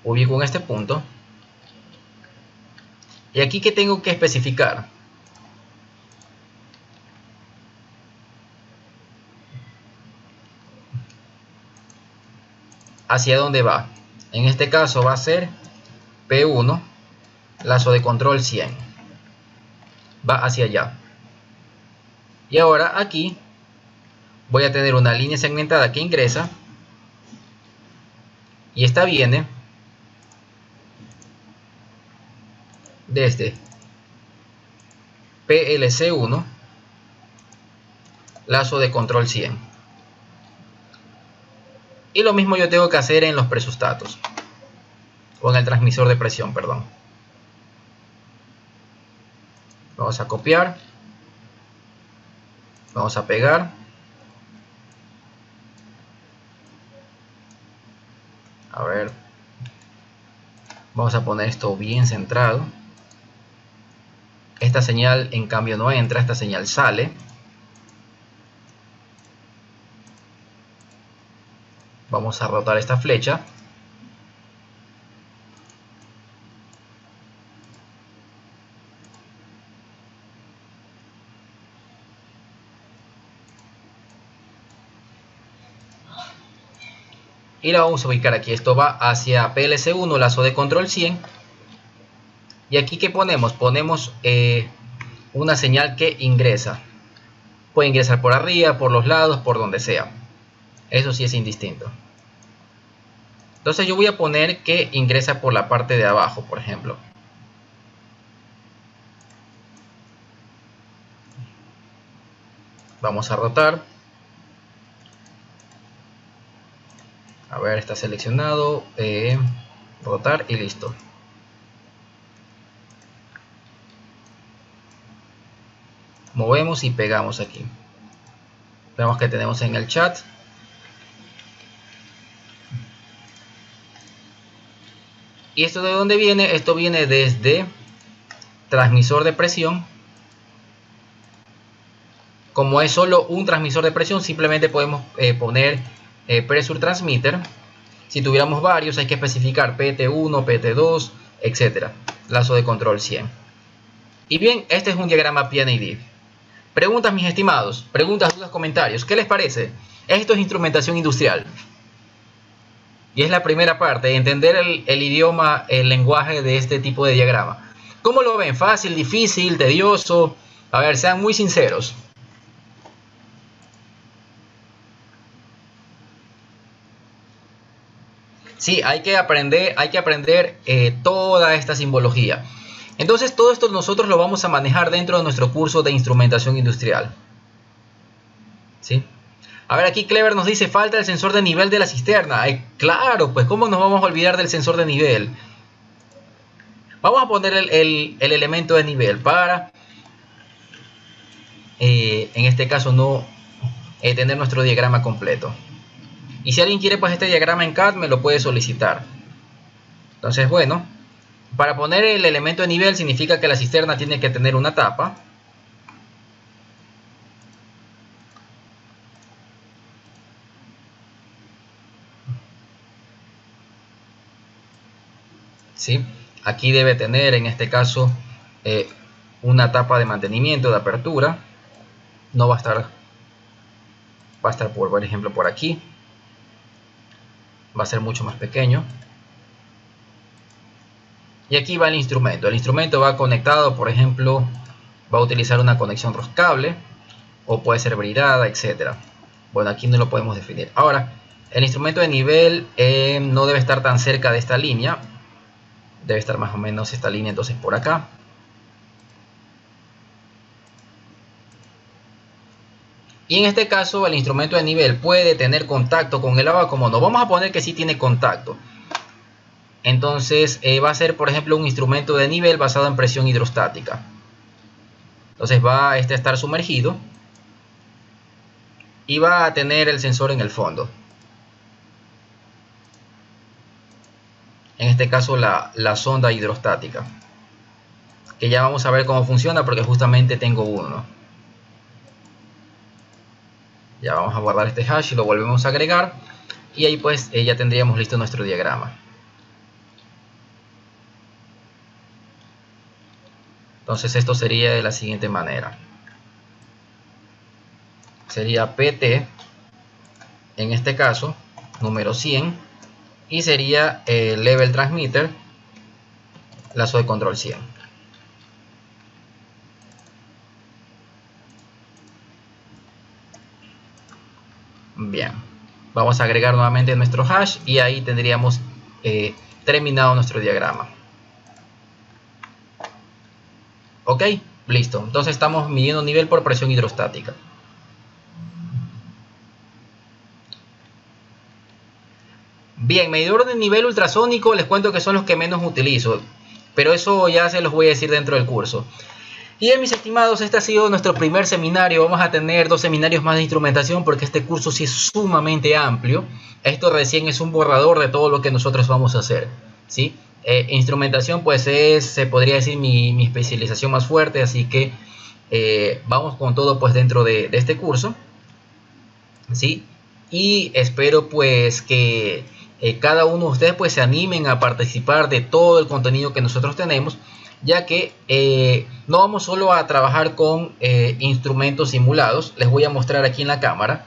Ubico en este punto. Y aquí, ¿qué tengo que especificar? ¿Hacia dónde va? En este caso va a ser P1, lazo de control 100. Va hacia allá. Y ahora aquí voy a tener una línea segmentada que ingresa. Y esta viene desde PLC1, lazo de control 100. Y lo mismo yo tengo que hacer en los presostatos. O en el transmisor de presión, perdón. Vamos a copiar. Vamos a pegar. A ver. Vamos a poner esto bien centrado. Esta señal en cambio no entra, esta señal sale. Vamos a rotar esta flecha. Y la vamos a ubicar aquí. Esto va hacia PLC1, lazo de control 100. Y aquí, ¿qué ponemos? Ponemos una señal que ingresa. Puede ingresar por arriba, por los lados, por donde sea. Eso sí es indistinto. Entonces yo voy a poner que ingresa por la parte de abajo, por ejemplo. Vamos a rotar. A ver, está seleccionado. Rotar y listo. Movemos y pegamos aquí. Vemos que tenemos en el chat. ¿Y esto de dónde viene? Esto viene desde transmisor de presión como es solo un transmisor de presión, simplemente podemos poner Pressure Transmitter. Si tuviéramos varios, hay que especificar PT1, PT2, etc. Lazo de control 100. Y bien, este es un diagrama PNID. Preguntas, mis estimados. Preguntas, dudas, comentarios. ¿Qué les parece? Esto es instrumentación industrial. Y es la primera parte, entender el idioma, el lenguaje de este tipo de diagrama. ¿Cómo lo ven? ¿Fácil, difícil, tedioso? A ver, sean muy sinceros. Sí, hay que aprender toda esta simbología. Entonces, todo esto nosotros lo vamos a manejar dentro de nuestro curso de instrumentación industrial. ¿Sí? A ver, aquí Clever nos dice, falta el sensor de nivel de la cisterna. Claro, pues ¿cómo nos vamos a olvidar del sensor de nivel? Vamos a poner el elemento de nivel para, en este caso, no tener nuestro diagrama completo. Y si alguien quiere pues este diagrama en CAD, me lo puede solicitar. Entonces, bueno, para poner el elemento de nivel significa que la cisterna tiene que tener una tapa. ¿Sí? Aquí debe tener, en este caso, una tapa de mantenimiento, de apertura. No va a estar, por ejemplo, por aquí. Va a ser mucho más pequeño. Y aquí va el instrumento. El instrumento va conectado, por ejemplo, va a utilizar una conexión roscable o puede ser bridada, etcétera. Bueno, aquí no lo podemos definir. Ahora, el instrumento de nivel no debe estar tan cerca de esta línea. Debe estar más o menos esta línea entonces por acá. Y en este caso el instrumento de nivel puede tener contacto con el agua, como no. Vamos a poner que sí tiene contacto. Entonces va a ser, por ejemplo, un instrumento de nivel basado en presión hidrostática. Entonces va a estar sumergido y va a tener el sensor en el fondo. En este caso la sonda hidrostática, que ya vamos a ver cómo funciona porque justamente tengo uno. Ya vamos a guardar este hash y lo volvemos a agregar. Y ahí pues ya tendríamos listo nuestro diagrama. Entonces esto sería de la siguiente manera. Sería PT, en este caso, número 100. Y sería el Level Transmitter, lazo de control 100. Bien, vamos a agregar nuevamente nuestro hash y ahí tendríamos terminado nuestro diagrama. Ok, listo. Entonces estamos midiendo nivel por presión hidrostática. Bien, medidor de nivel ultrasónico, les cuento que son los que menos utilizo, pero eso ya se los voy a decir dentro del curso. Y bien, mis estimados, este ha sido nuestro primer seminario. Vamos a tener 2 seminarios más de instrumentación porque este curso sí es sumamente amplio. Esto recién es un borrador de todo lo que nosotros vamos a hacer, ¿sí? Instrumentación pues es, se podría decir, mi especialización más fuerte, así que vamos con todo pues dentro de este curso, ¿sí? Y espero pues que cada uno de ustedes pues se animen a participar de todo el contenido que nosotros tenemos, ya que no vamos solo a trabajar con instrumentos simulados. Les voy a mostrar aquí en la cámara.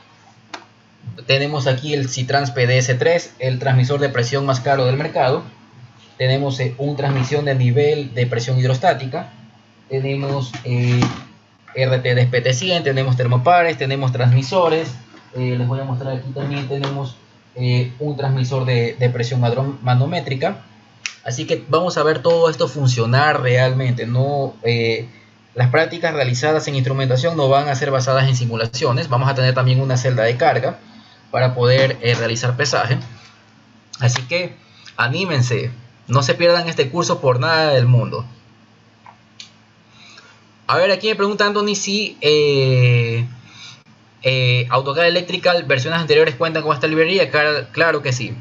Tenemos aquí el Citrans PDS-3, el transmisor de presión más caro del mercado. Tenemos una transmisión de nivel de presión hidrostática. Tenemos RTDs PT100, tenemos termopares, tenemos transmisores. Les voy a mostrar aquí también tenemos un transmisor de presión manométrica. Así que vamos a ver todo esto funcionar realmente. No, las prácticas realizadas en instrumentación no van a ser basadas en simulaciones. Vamos a tener también una celda de carga para poder realizar pesaje. Así que anímense, no se pierdan este curso por nada del mundo. A ver, aquí me pregunta Anthony si AutoCAD Electrical versiones anteriores cuentan con esta librería. Claro que sí.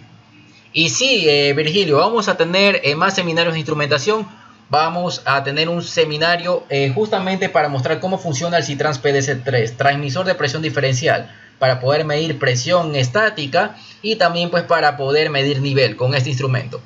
Y sí, Virgilio, vamos a tener más seminarios de instrumentación vamos a tener un seminario justamente para mostrar cómo funciona el C-Trans PDC-3, transmisor de presión diferencial, para poder medir presión estática y también pues para poder medir nivel con este instrumento.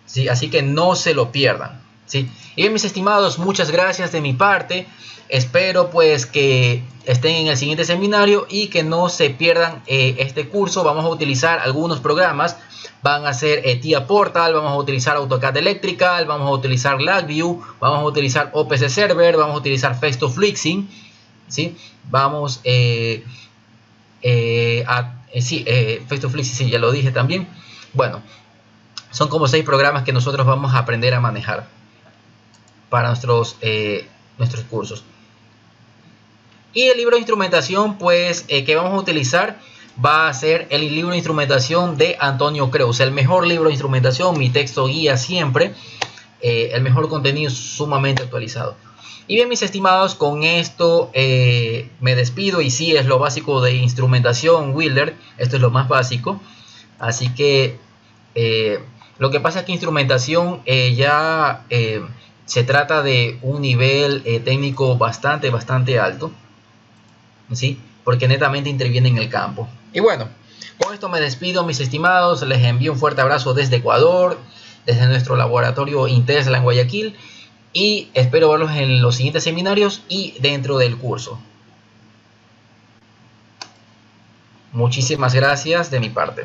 ¿Sí? Así que no se lo pierdan. ¿Sí? Y bien, mis estimados, muchas gracias de mi parte. Espero pues que estén en el siguiente seminario y que no se pierdan este curso. Vamos a utilizar algunos programas. Van a ser TIA Portal, vamos a utilizar AutoCAD Electrical, vamos a uticizar LabVIEW, vamos a utilizar OPC Server, vamos a utilizar FaceToFlexing, ¿sí? Vamos FaceToFlexing, sí, ya lo dije también. Bueno, son como 6 programas que nosotros vamos a aprender a manejar para nuestros cursos. Y el libro de instrumentación pues que vamos a utilizar va a ser el libro de instrumentación de Antonio Creus, el mejor libro de instrumentación, mi texto guía siempre, el mejor contenido sumamente actualizado. Y bien, mis estimados, con esto me despido, y sí, es lo básico de instrumentación Wilder, esto es lo más básico, así que lo que pasa es que instrumentación se trata de un nivel técnico bastante alto, ¿sí? Porque netamente interviene en el campo. Y bueno, con esto me despido, mis estimados. Les envío un fuerte abrazo desde Ecuador, desde nuestro laboratorio Intesla en Guayaquil, y espero verlos en los siguientes seminarios y dentro del curso. Muchísimas gracias de mi parte.